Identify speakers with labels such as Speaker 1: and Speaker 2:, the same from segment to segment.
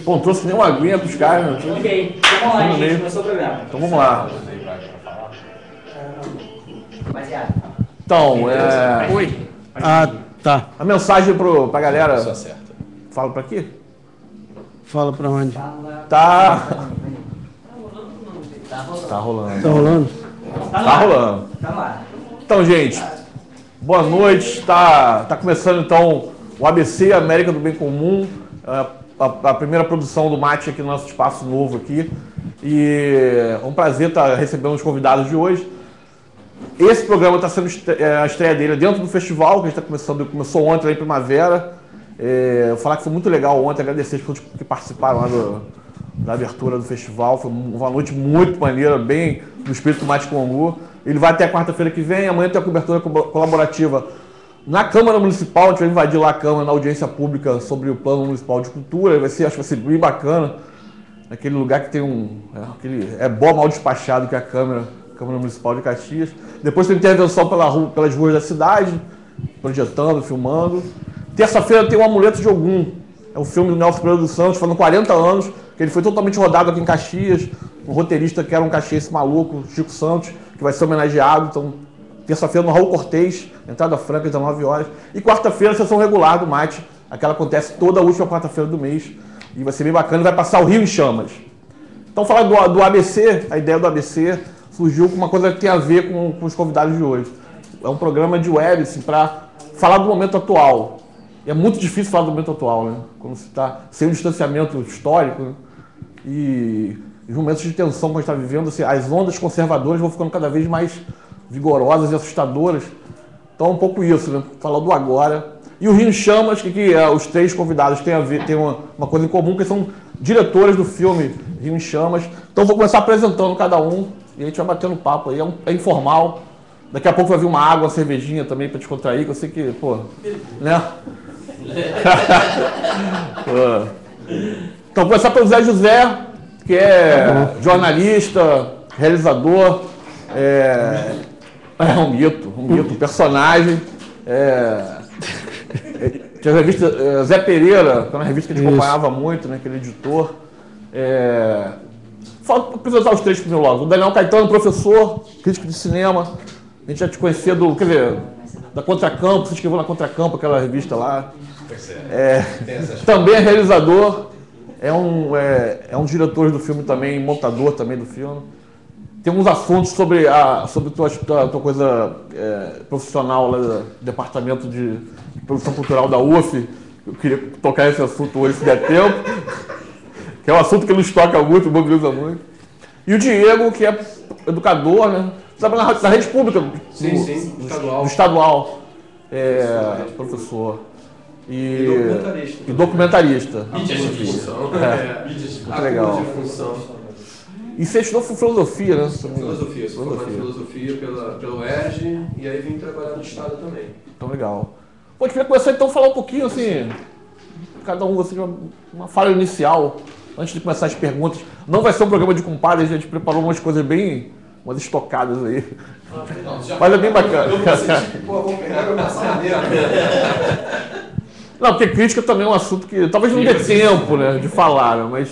Speaker 1: Pô, não trouxe nenhuma aguinha pros caras.
Speaker 2: Ok, então vamos lá, gente, começou o programa.
Speaker 1: Então vamos lá. Então,
Speaker 2: Oi.
Speaker 3: Tá.
Speaker 1: A mensagem pra galera. Fala pra aqui?
Speaker 3: Fala pra onde?
Speaker 1: Tá rolando.
Speaker 3: Tá rolando?
Speaker 1: Tá rolando.
Speaker 2: Tá lá.
Speaker 1: Então, gente, boa noite. Tá começando então o ABC, América do Bem Comum, a primeira produção do Mate aqui no nosso espaço novo aqui. E é um prazer estar recebendo os convidados de hoje. Esse programa está sendo a estreia dele dentro do festival, que a gente está começando, começou ontem lá em Primavera. Vou falar que foi muito legal ontem, agradecer as pessoas que participaram lá da abertura do festival. Foi uma noite muito maneira, bem do espírito Mate Congu. Ele vai até quarta-feira que vem, amanhã tem a cobertura colaborativa na Câmara Municipal. A gente vai invadir lá a Câmara, na audiência pública sobre o Plano Municipal de Cultura. Acho que vai ser bem bacana. Naquele lugar que tem é bom mal despachado que é a Câmara Municipal de Caxias. Depois tem intervenção pelas ruas da cidade, projetando, filmando. Terça-feira tem o Amuleto de Ogum. É um filme do Nelson Pereira dos Santos, fazendo 40 anos, que ele foi totalmente rodado aqui em Caxias. Um roteirista que era um caxiense maluco, Chico Santos, que vai ser homenageado. Então, terça-feira no Raul Cortez, entrada franca, 19 horas. E quarta-feira, sessão regular do Mate. Aquela acontece toda a última quarta-feira do mês. E vai ser bem bacana, vai passar o Rio em Chamas. Então, falar do ABC, a ideia do ABC surgiu com uma coisa que tem a ver com os convidados de hoje. É um programa de web, assim, para falar do momento atual. E é muito difícil falar do momento atual, né? Quando você está sem um distanciamento histórico, né? E os momentos de tensão que a gente está vivendo, assim, as ondas conservadoras vão ficando cada vez mais vigorosas e assustadoras. Então é um pouco isso, né? Falar do agora. E o Rio em Chamas, que os três convidados têm uma coisa em comum, que são diretores do filme Rio em Chamas. Então vou começar apresentando cada um e a gente vai batendo papo aí. É informal. Daqui a pouco vai vir uma água, uma cervejinha também para descontrair, que eu sei que, pô, né? Então, vou começar pelo Zé José, que é jornalista, realizador, um mito, personagem. Tinha a revista Zé Pereira, que é uma revista que a gente acompanhava muito, né, aquele editor. Vou apresentar os três primeiro logo. O Daniel Caetano, professor, crítico de cinema. A gente já te conhecia da Contracampo, você escreveu na Contracampo, aquela revista lá. Também é realizador, é um diretor do filme também, montador também do filme. Tem uns assuntos sobre tua coisa profissional lá do Departamento de Produção Cultural da UF. Eu queria tocar esse assunto hoje, se der tempo. Que é um assunto que nos toca muito, mobiliza muito. E o Diego, que é educador, né? Trabalha na rede pública. Do estadual. Professor. E documentarista.
Speaker 4: Mídias de função.
Speaker 1: Muito legal. E você estudou filosofia, né?
Speaker 4: Filosofia, sou formado em filosofia pelo ERJ e aí vim trabalhar no Estado também.
Speaker 1: Então, legal. Pô, a gente vai começar então a falar um pouquinho, assim, cada um, assim, uma fala inicial, antes de começar as perguntas. Não vai ser um programa de compadres, a gente preparou umas coisas umas estocadas aí. Mas é bem bacana.
Speaker 4: Vou pegar meu passadeiro.
Speaker 1: Não, porque crítica também é um assunto que talvez não dê tempo, né, de falar, né,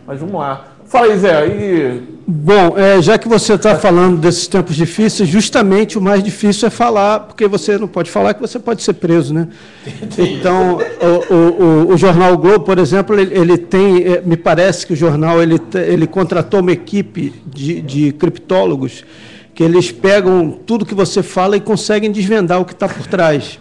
Speaker 1: mas vamos lá. Fala aí, Zé.
Speaker 3: Bom, já que você está falando desses tempos difíceis, justamente o mais difícil é falar, porque você não pode falar que você pode ser preso, né? Então, o jornal o Globo, por exemplo, ele tem, me parece que o jornal ele contratou uma equipe de criptólogos que eles pegam tudo que você fala e conseguem desvendar o que está por trás.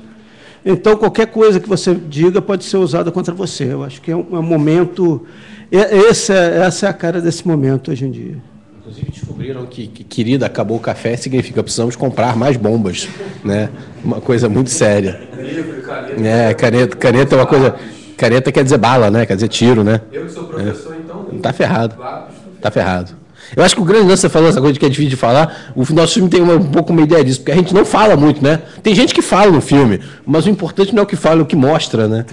Speaker 3: Então, qualquer coisa que você diga pode ser usada contra você. Eu acho que é um momento... Essa é a cara desse momento hoje em dia.
Speaker 5: Inclusive descobriram que querida, acabou o café, significa precisamos comprar mais bombas, né? Uma coisa muito séria. Caneta é uma coisa... Caneta quer dizer bala, né? Quer dizer tiro, né? Eu que sou professor, então... Tá ferrado. Tá ferrado. Eu acho que o grande lance, você falou essa coisa que é difícil de falar, o nosso filme tem um pouco uma ideia disso, porque a gente não fala muito, né? Tem gente que fala no filme, mas o importante não é o que fala, é o que mostra, né?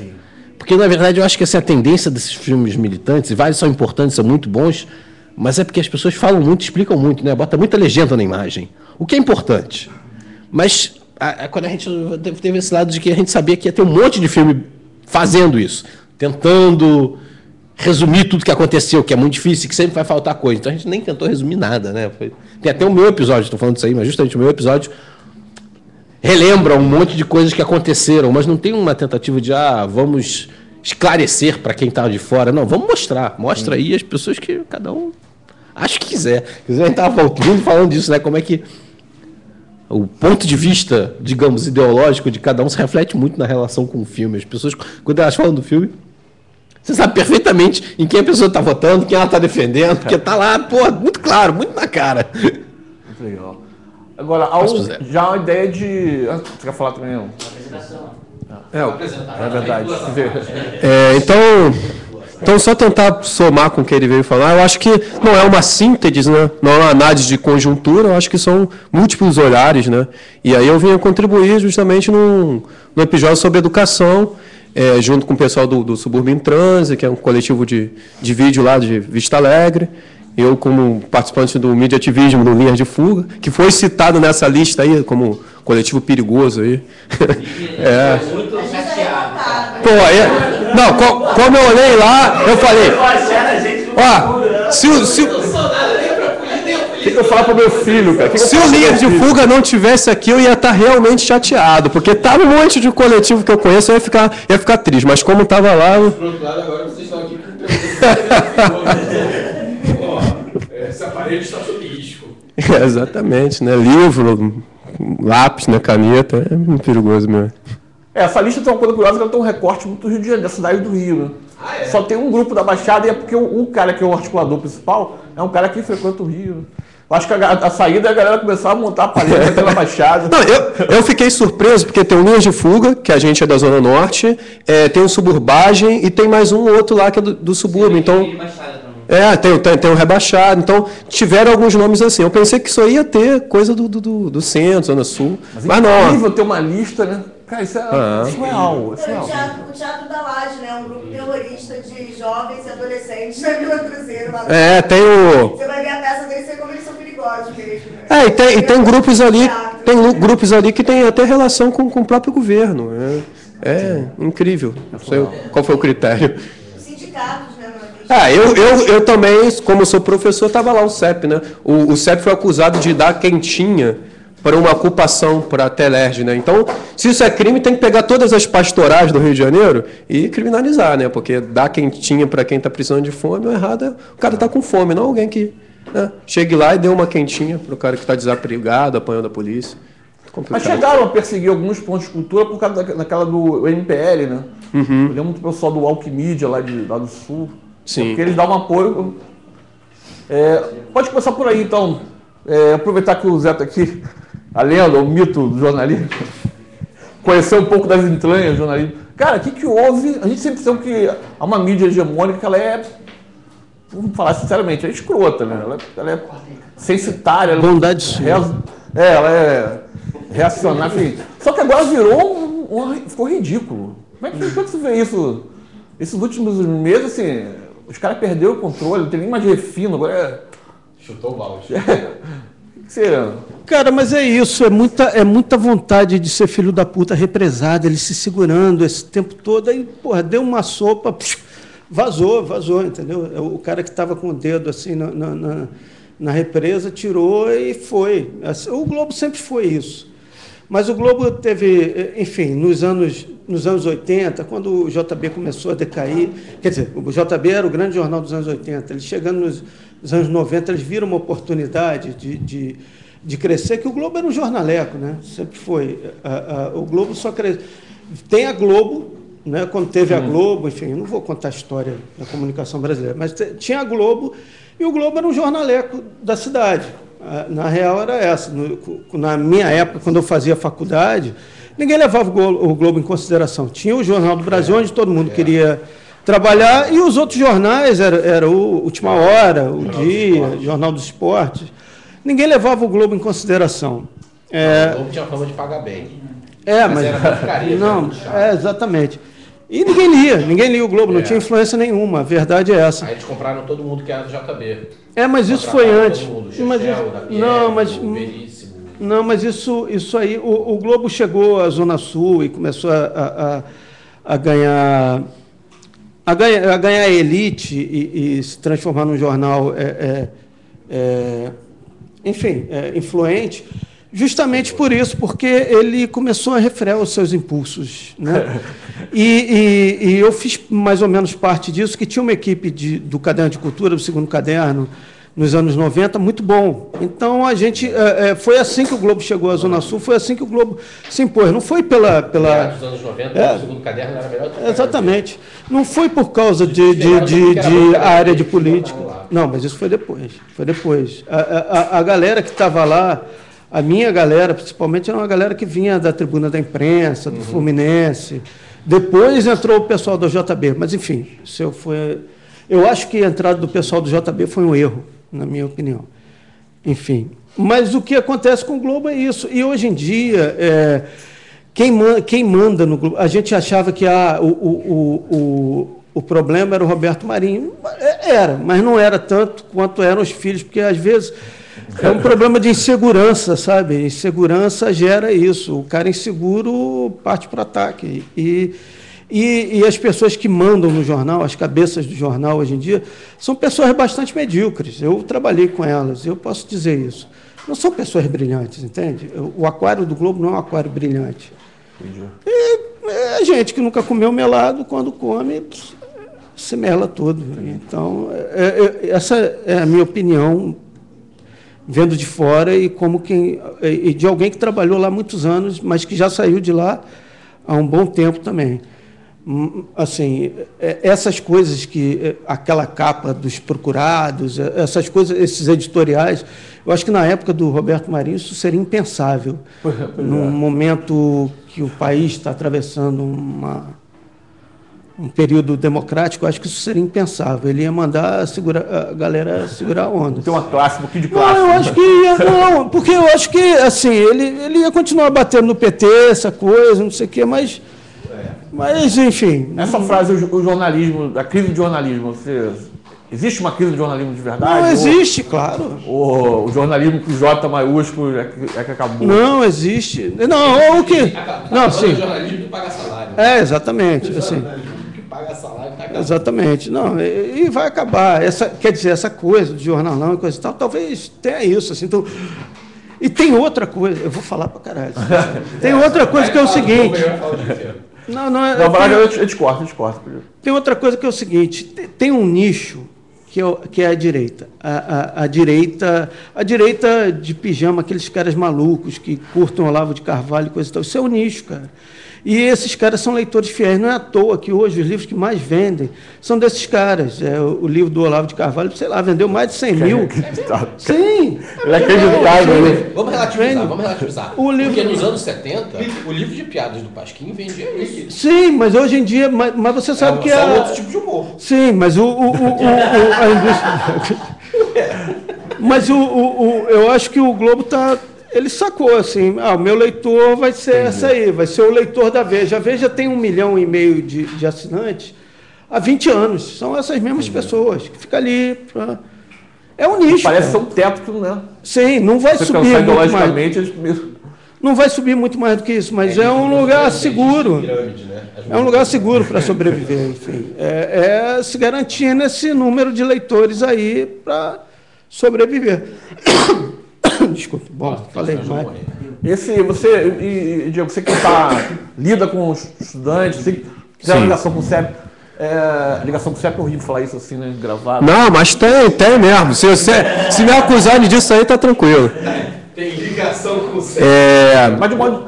Speaker 5: Porque, na verdade, eu acho que essa é a tendência desses filmes militantes, e vários são importantes, são muito bons, mas é porque as pessoas falam muito, explicam muito, né? Bota muita legenda na imagem, o que é importante. Mas quando a gente teve esse lado de que a gente sabia que ia ter um monte de filme fazendo isso, tentando resumir tudo que aconteceu, que é muito difícil, que sempre vai faltar coisa. Então a gente nem tentou resumir nada, né? Tem até o meu episódio, estou falando disso aí, mas justamente o meu episódio relembra um monte de coisas que aconteceram, mas não tem uma tentativa de, vamos esclarecer para quem está de fora. Não, vamos mostrar. Mostra aí as pessoas que cada um acha que quiser. A gente estava falando disso, né? Como é que o ponto de vista, digamos, ideológico de cada um se reflete muito na relação com o filme. As pessoas, quando elas falam do filme, você sabe perfeitamente em quem a pessoa está votando, quem ela está defendendo, porque está lá, pô, muito claro, muito na cara.
Speaker 1: Muito legal. Agora, já a ideia de... Você quer falar também? Apresentação. É verdade.
Speaker 6: Então, só tentar somar com o que ele veio falar, eu acho que não é uma síntese, né? Não é uma análise de conjuntura, eu acho que são múltiplos olhares, né? E aí eu venho contribuir justamente no episódio sobre educação, junto com o pessoal do Subúrbio em Transe, que é um coletivo de vídeo lá de Vista Alegre. Eu, como participante do Mídia Ativismo, do Linhas de Fuga, que foi citado nessa lista aí como coletivo perigoso aí.
Speaker 2: Muito chateado.
Speaker 6: Como eu olhei lá, eu falei,
Speaker 1: O que eu falar pro meu filho, cara?
Speaker 6: Se o Linhas de Fuga não tivesse aqui, eu ia estar realmente chateado, porque tava um monte de coletivo que eu conheço, eu ia ficar triste, mas como tava lá...
Speaker 4: Por outro lado, agora vocês estão aqui com essa parede está sob risco.
Speaker 6: Exatamente, né? Livro, lápis, né? Caneta, é muito perigoso mesmo.
Speaker 1: Essa lista tem uma coisa curiosa, que ela tem um recorte muito do Rio de Janeiro, da cidade do Rio, né? Só tem um grupo da Baixada, e é porque o cara que é o articulador principal é um cara que frequenta o Rio. Eu acho que a saída é a galera começar a montar a parede pela Baixada.
Speaker 6: Não, eu fiquei surpreso, porque tem o Linhas de Fuga, que a gente é da Zona Norte, tem o Suburbagem e tem mais um outro lá que é do subúrbio. Então, tem um rebaixado. Então, tiveram alguns nomes assim. Eu pensei que só ia ter coisa do centro, Zona Sul. Mas não.
Speaker 1: É incrível ter uma lista, né? Cara, isso é surreal.
Speaker 7: O Teatro da Laje, né? Um grupo terrorista de jovens e adolescentes na Vila Cruzeiro.
Speaker 6: Tem o...
Speaker 7: Você vai ver a peça deles e como eles são perigosos mesmo. Né?
Speaker 6: E tem grupos ali, grupos ali que tem até relação com o próprio governo. Incrível. Não sei qual foi o critério.
Speaker 7: Sindicatos, né?
Speaker 6: Eu também, como sou professor, estava lá o CEP, né? O CEP foi acusado de dar quentinha para uma ocupação para a Telerge, né? Então, se isso é crime, tem que pegar todas as pastorais do Rio de Janeiro e criminalizar, né? Porque dar quentinha para quem está precisando de fome, o errado é o cara está com fome, não alguém que chegue lá e dê uma quentinha para o cara que está desabrigado, apanhando a polícia.
Speaker 1: Mas chegaram a perseguir alguns pontos de cultura por causa daquela do MPL, né? Eu lembro do pessoal do Alquimídia lá do Sul.
Speaker 6: Sim.
Speaker 1: Porque eles dão um apoio. Pode começar por aí, então. Aproveitar que o Zé está aqui, a lenda, o mito do jornalismo, conhecer um pouco das entranhas do jornalismo. Cara, o que houve? A gente sempre sabe que há uma mídia hegemônica que ela vamos falar sinceramente, é escrota, né? Ela é censitária.
Speaker 3: Bondade sua.
Speaker 1: Ela é reacionária. Enfim. Só que agora ficou ridículo. Como é que você vê isso? Esses últimos meses, assim, os caras perderam o controle, não tem nem mais refino, agora
Speaker 4: Chutou o balde.
Speaker 3: Cara, mas é isso, é muita vontade de ser filho da puta represado, ele se segurando esse tempo todo, aí, porra, deu uma sopa, vazou, entendeu? O cara que estava com o dedo assim na represa tirou e foi. O Globo sempre foi isso. Mas o Globo teve, enfim, nos anos 80, quando o JB começou a decair, quer dizer, o JB era o grande jornal dos anos 80, eles chegando nos anos 90, eles viram uma oportunidade de crescer, que o Globo era um jornaleco, né? Sempre foi. O Globo só cresceu. Tem a Globo, né? Quando teve a Globo, enfim, eu não vou contar a história da comunicação brasileira, mas tinha a Globo, e o Globo era um jornaleco da cidade. Na real era essa. Na minha época, quando eu fazia faculdade, ninguém levava o Globo em consideração. Tinha o Jornal do Brasil, onde todo mundo queria trabalhar, e os outros jornais, era o Última Hora, o Dia, Jornal dos Esportes. Ninguém levava o Globo em consideração.
Speaker 5: O Globo tinha fama de pagar bem.
Speaker 3: Mas
Speaker 5: era porcaria.
Speaker 3: Não, exatamente. E ninguém lia o Globo, não tinha influência nenhuma, a verdade é essa.
Speaker 5: Aí eles compraram todo mundo que era do JB.
Speaker 3: Mas isso foi antes. Mas isso aí, o Globo chegou à Zona Sul e começou ganhar a elite e se transformar num jornal, influente, justamente por isso, porque ele começou a refrear os seus impulsos, né? E eu fiz mais ou menos parte disso, que tinha uma equipe do Caderno de Cultura, do Segundo Caderno, nos anos 90, muito bom. Então, a gente... foi assim que o Globo chegou à Zona Sul, foi assim que o Globo se impôs. Não foi pela...
Speaker 5: Dos anos 90, o Segundo Caderno era melhor do que
Speaker 3: exatamente. Não foi por causa de área de política. Não, mas isso foi depois. Foi depois. A galera que estava lá, a minha galera, principalmente, era uma galera que vinha da tribuna da imprensa, do Fluminense. Depois entrou o pessoal do JB. Mas, enfim, eu acho que a entrada do pessoal do JB foi um erro, na minha opinião. Enfim. Mas o que acontece com o Globo é isso. E, hoje em dia, quem manda no Globo... A gente achava que o problema era o Roberto Marinho. Era, mas não era tanto quanto eram os filhos, porque, às vezes, é um problema de insegurança, sabe? Insegurança gera isso. O cara inseguro parte para o ataque. E as pessoas que mandam no jornal, as cabeças do jornal hoje em dia, são pessoas bastante medíocres. Eu trabalhei com elas, eu posso dizer isso. Não são pessoas brilhantes, entende? O aquário do Globo não é um aquário brilhante. É gente que nunca comeu melado, quando come, se mela todo. Então, essa é a minha opinião, vendo de fora, e de alguém que trabalhou lá muitos anos, mas que já saiu de lá há um bom tempo também. Assim, essas coisas aquela capa dos procurados, essas coisas, esses editoriais, eu acho que na época do Roberto Marinho isso seria impensável. Num momento que o país está atravessando um período democrático, eu acho que isso seria impensável. Ele ia mandar a galera segurar a onda.
Speaker 1: Tem uma classe, um pouquinho de classe.
Speaker 3: Não, eu acho que ia, não, porque eu acho que assim, ele ia continuar batendo no PT, essa coisa, não sei o quê, mas enfim...
Speaker 1: Essa frase, o jornalismo, a crise do jornalismo, existe uma crise do jornalismo de verdade?
Speaker 3: Não, existe, claro.
Speaker 1: O jornalismo com J maiúsculo é que acabou?
Speaker 3: Não, existe. Não, o que... Não, sim.
Speaker 5: O jornalismo que paga salário.
Speaker 3: Exatamente. Assim.
Speaker 5: Que paga salário está acabando.
Speaker 3: Exatamente. Não, e vai acabar. Quer dizer, essa coisa de jornalão e coisa e tal, talvez tenha isso. Assim, então... E tem outra coisa, eu vou falar pra caralho. Tem outra coisa que é o seguinte... Não,
Speaker 1: eu discordo.
Speaker 3: Tem outra coisa que é o seguinte, tem um nicho que é a direita. A direita de pijama, aqueles caras malucos que curtam Olavo de Carvalho e coisa e tal. Isso é um nicho, cara. E esses caras são leitores fiéis. Não é à toa que hoje os livros que mais vendem são desses caras. O livro do Olavo de Carvalho, sei lá, vendeu mais de 100 mil. Sim.
Speaker 1: Ele é acreditável.
Speaker 5: Vamos relativizar. Porque nos anos 70, o livro de piadas do Pasquim vendia isso.
Speaker 3: Sim, mas hoje em dia... Mas você sabe que
Speaker 5: é outro tipo de humor.
Speaker 3: Sim, mas a indústria... Mas eu acho que o Globo está... Ele sacou assim, o meu leitor vai ser essa aí, vai ser o leitor da Veja. A Veja tem 1,5 milhão de assinantes há 20 anos. São essas mesmas pessoas que ficam ali. É um nicho.
Speaker 1: Parece ser um teto, né?
Speaker 3: Sim, não vai subir muito mais. Não vai subir muito mais do que isso, mas é um lugar seguro. É um lugar seguro para sobreviver, enfim. Se garantir nesse número de leitores aí para sobreviver. Desculpa, falei mais.
Speaker 1: Diego, você que lida com os estudantes, você que tem uma ligação com o CEP, ligação com o CEP é horrível falar isso assim, né, gravado.
Speaker 6: Não, mas tem mesmo. Se me acusarem disso aí, tá tranquilo.
Speaker 5: Tem ligação com o CEP.
Speaker 1: Mas de modo...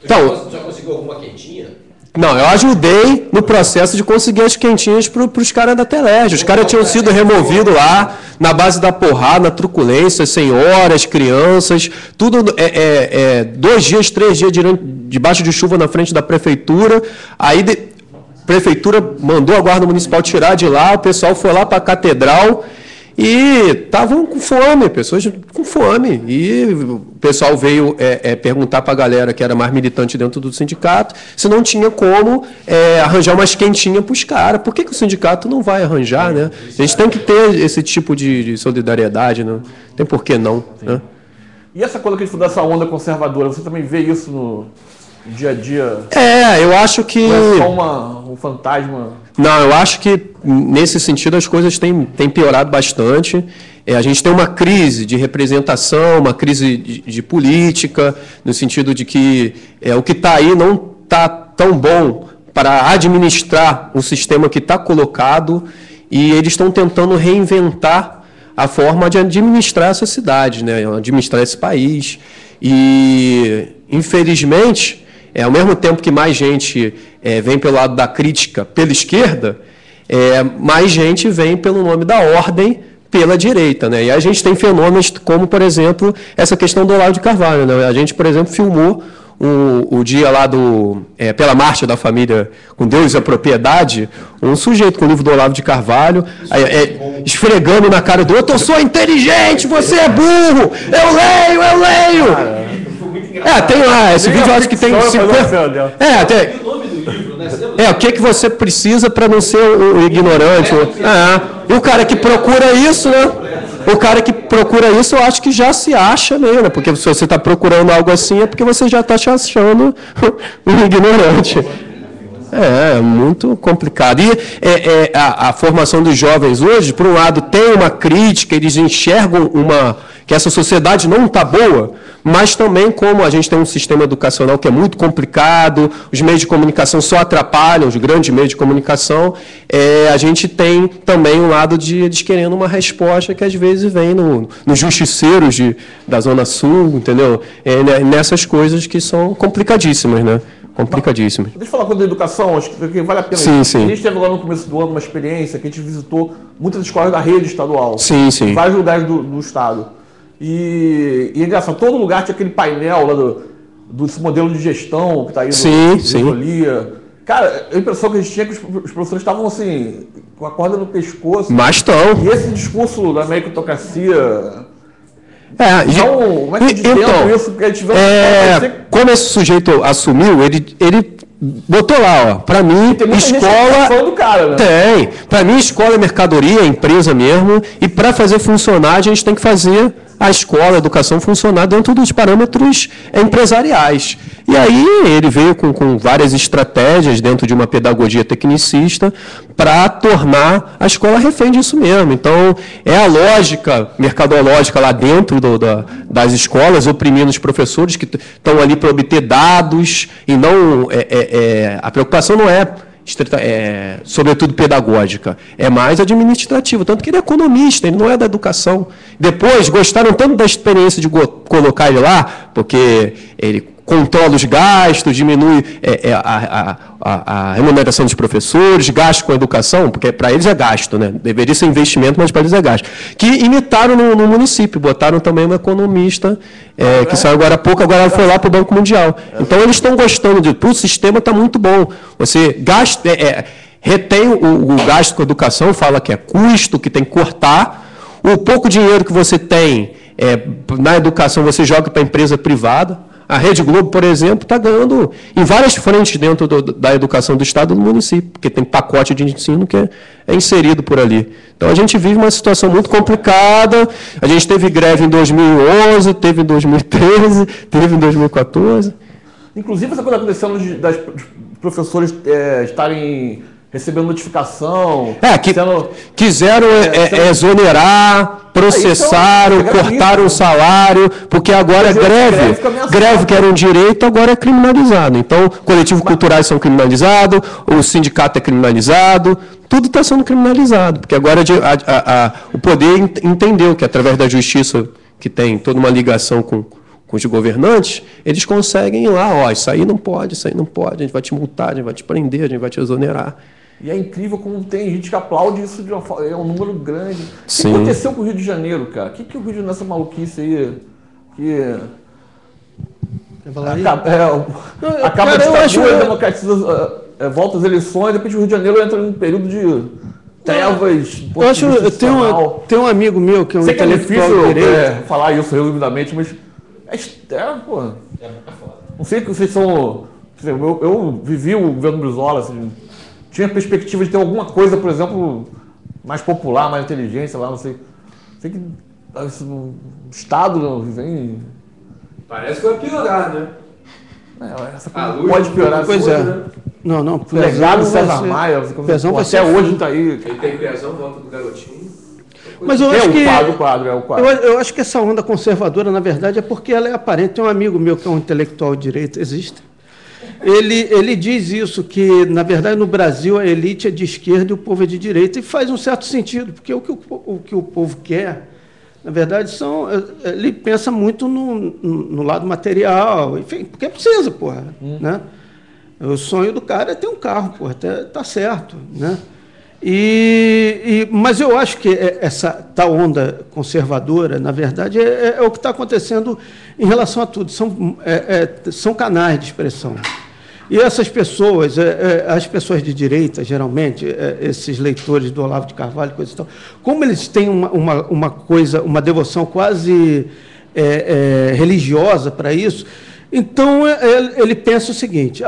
Speaker 5: Então, já conseguiu alguma quentinha?
Speaker 6: Não, eu ajudei no processo de conseguir as quentinhas para os caras da Telege. Os caras tinham sido removidos lá na base da porrada, na truculência, senhoras, crianças, tudo 2 dias, 3 dias debaixo de chuva na frente da prefeitura. Aí a prefeitura mandou a guarda municipal tirar de lá, o pessoal foi lá para a catedral e estavam com fome, pessoas com fome. E o pessoal veio perguntar para a galera que era mais militante dentro do sindicato se não tinha como arranjar umas quentinhas para os caras. Por que o sindicato não vai arranjar, né? A gente tem que ter esse tipo de solidariedade, né? Tem por que não, né?
Speaker 1: E essa coisa que a gente falou dessa onda conservadora, você também vê isso dia a dia?
Speaker 6: Eu acho que...
Speaker 1: Não é só um fantasma?
Speaker 6: Não, eu acho que, nesse sentido, as coisas têm piorado bastante. A gente tem uma crise de representação, uma crise de política, no sentido de que o que está aí não está tão bom para administrar o sistema que está colocado, e eles estão tentando reinventar a forma de administrar essa cidade, né? Administrar esse país. E, infelizmente, ao mesmo tempo que mais gente vem pelo lado da crítica pela esquerda, mais gente vem pelo nome da ordem pela direita, né? E a gente tem fenômenos como, por exemplo, essa questão do Olavo de Carvalho, né? A gente, por exemplo, filmou o dia lá pela Marcha da Família com Deus e a Propriedade, um sujeito com o livro do Olavo de Carvalho, esfregando na cara do outro: eu sou inteligente, você é burro, eu leio. Tem lá, esse vídeo eu acho que tem 50... o que você precisa para não ser o ignorante? E o cara que procura isso, né? O cara que procura isso, eu acho que já se acha meio, né? Porque se você está procurando algo assim, é porque você já está se achando um ignorante. É muito complicado. E a formação dos jovens hoje, por um lado, tem uma crítica, eles enxergam que essa sociedade não está boa, mas também, como a gente tem um sistema educacional que é muito complicado, os meios de comunicação só atrapalham, os grandes meios de comunicação, a gente tem também um lado de eles querendo uma resposta que às vezes vem nos justiceiros da Zona Sul, entendeu? Nessas coisas que são complicadíssimas, né? Complicadíssimas.
Speaker 1: Deixa eu falar coisa da educação, acho que vale a pena.
Speaker 6: Sim.
Speaker 1: A gente teve lá no começo do ano uma experiência que a gente visitou muitas escolas da rede estadual.
Speaker 6: Sim.
Speaker 1: Em vários lugares do estado. E é engraçado, todo lugar tinha aquele painel lá desse modelo de gestão que está aí no Cara, a impressão que a gente tinha é que os professores estavam assim, com a corda no pescoço.
Speaker 6: Mas estão.
Speaker 1: E esse discurso da meritocracia...
Speaker 6: Como é que isso? Como esse sujeito assumiu, ele botou lá, para mim, escola...
Speaker 1: Do cara, né?
Speaker 6: Tem. Para mim, escola é mercadoria, é empresa mesmo, e para fazer funcionar, a gente tem que fazer a escola, a educação funcionar dentro dos parâmetros empresariais. E aí ele veio com várias estratégias dentro de uma pedagogia tecnicista para tornar a escola refém disso mesmo. Então, é a lógica mercadológica lá dentro das escolas, oprimindo os professores que estão ali para obter dados, e não... a preocupação não é sobretudo pedagógica, é mais administrativa, tanto que ele é economista, ele não é da educação. Depois, gostaram tanto da experiência de colocar ele lá, porque ele controla os gastos, diminui a remuneração dos professores, gasto com a educação, porque para eles é gasto, né? Deveria ser investimento, mas para eles é gasto. Que imitaram no município, botaram também uma economista, que saiu agora há pouco, agora ela foi lá para o Banco Mundial. Então, eles estão gostando disso. Para o sistema está muito bom. Você gasta, retém o gasto com a educação, fala que é custo, que tem que cortar. O pouco dinheiro que você tem na educação, você joga para a empresa privada. A Rede Globo, por exemplo, está ganhando em várias frentes dentro da educação do Estado e do município, porque tem pacote de ensino que é inserido por ali. Então, a gente vive uma situação muito complicada. A gente teve greve em 2011, teve em 2013, teve em 2014.
Speaker 1: Inclusive, essa coisa acontecendo dos professores estarem recebendo notificação.
Speaker 6: Quiseram exonerar, processaram, cortaram o salário, porque agora greve que era um direito, agora é criminalizado. Então, coletivos culturais são criminalizados, o sindicato é criminalizado, tudo está sendo criminalizado, porque agora o poder entendeu que, através da justiça, que tem toda uma ligação com os governantes, eles conseguem ir lá, isso aí não pode, a gente vai te multar, a gente vai te prender, a gente vai te exonerar.
Speaker 1: E é incrível como tem gente que aplaude isso é um número grande.
Speaker 6: Sim.
Speaker 1: O que aconteceu com o Rio de Janeiro, cara? O que o Rio de Janeiro, nessa maluquice aí, acaba de ditadura, democratiza, volta às eleições, de repente o Rio de Janeiro entra num período de trevas.
Speaker 3: Tem um amigo meu que é um intelectual de direito.
Speaker 1: Falar isso resumidamente, mas não sei que vocês são... Eu vivi o governo Brizola, assim, tinha perspectiva de ter alguma coisa, por exemplo, mais popular, mais inteligente, sei lá, não sei. Sei que o Estado vem...
Speaker 4: Parece que vai piorar, né?
Speaker 1: Pode piorar.
Speaker 3: Pois é. Né? Não.
Speaker 1: O legado César Maia,
Speaker 3: Pezão vai ser
Speaker 1: até hoje está aí.
Speaker 4: Quem tem Pezão, volta do garotinho.
Speaker 3: Mas eu acho que
Speaker 1: o quadro.
Speaker 3: Eu acho que essa onda conservadora, na verdade, é porque ela é aparente. Tem um amigo meu que é um intelectual de direita, existe. Ele diz isso, que, na verdade, no Brasil a elite é de esquerda e o povo é de direita, e faz um certo sentido, porque o que o povo quer, na verdade, ele pensa muito no lado material, enfim, porque precisa, porra, né? O sonho do cara é ter um carro, porra, tá certo, né? Mas eu acho que essa tal onda conservadora, na verdade, é o que está acontecendo em relação a tudo. São canais de expressão. E essas pessoas, as pessoas de direita, geralmente, esses leitores do Olavo de Carvalho, coisa e tal, como eles têm uma devoção quase religiosa para isso, então ele pensa o seguinte: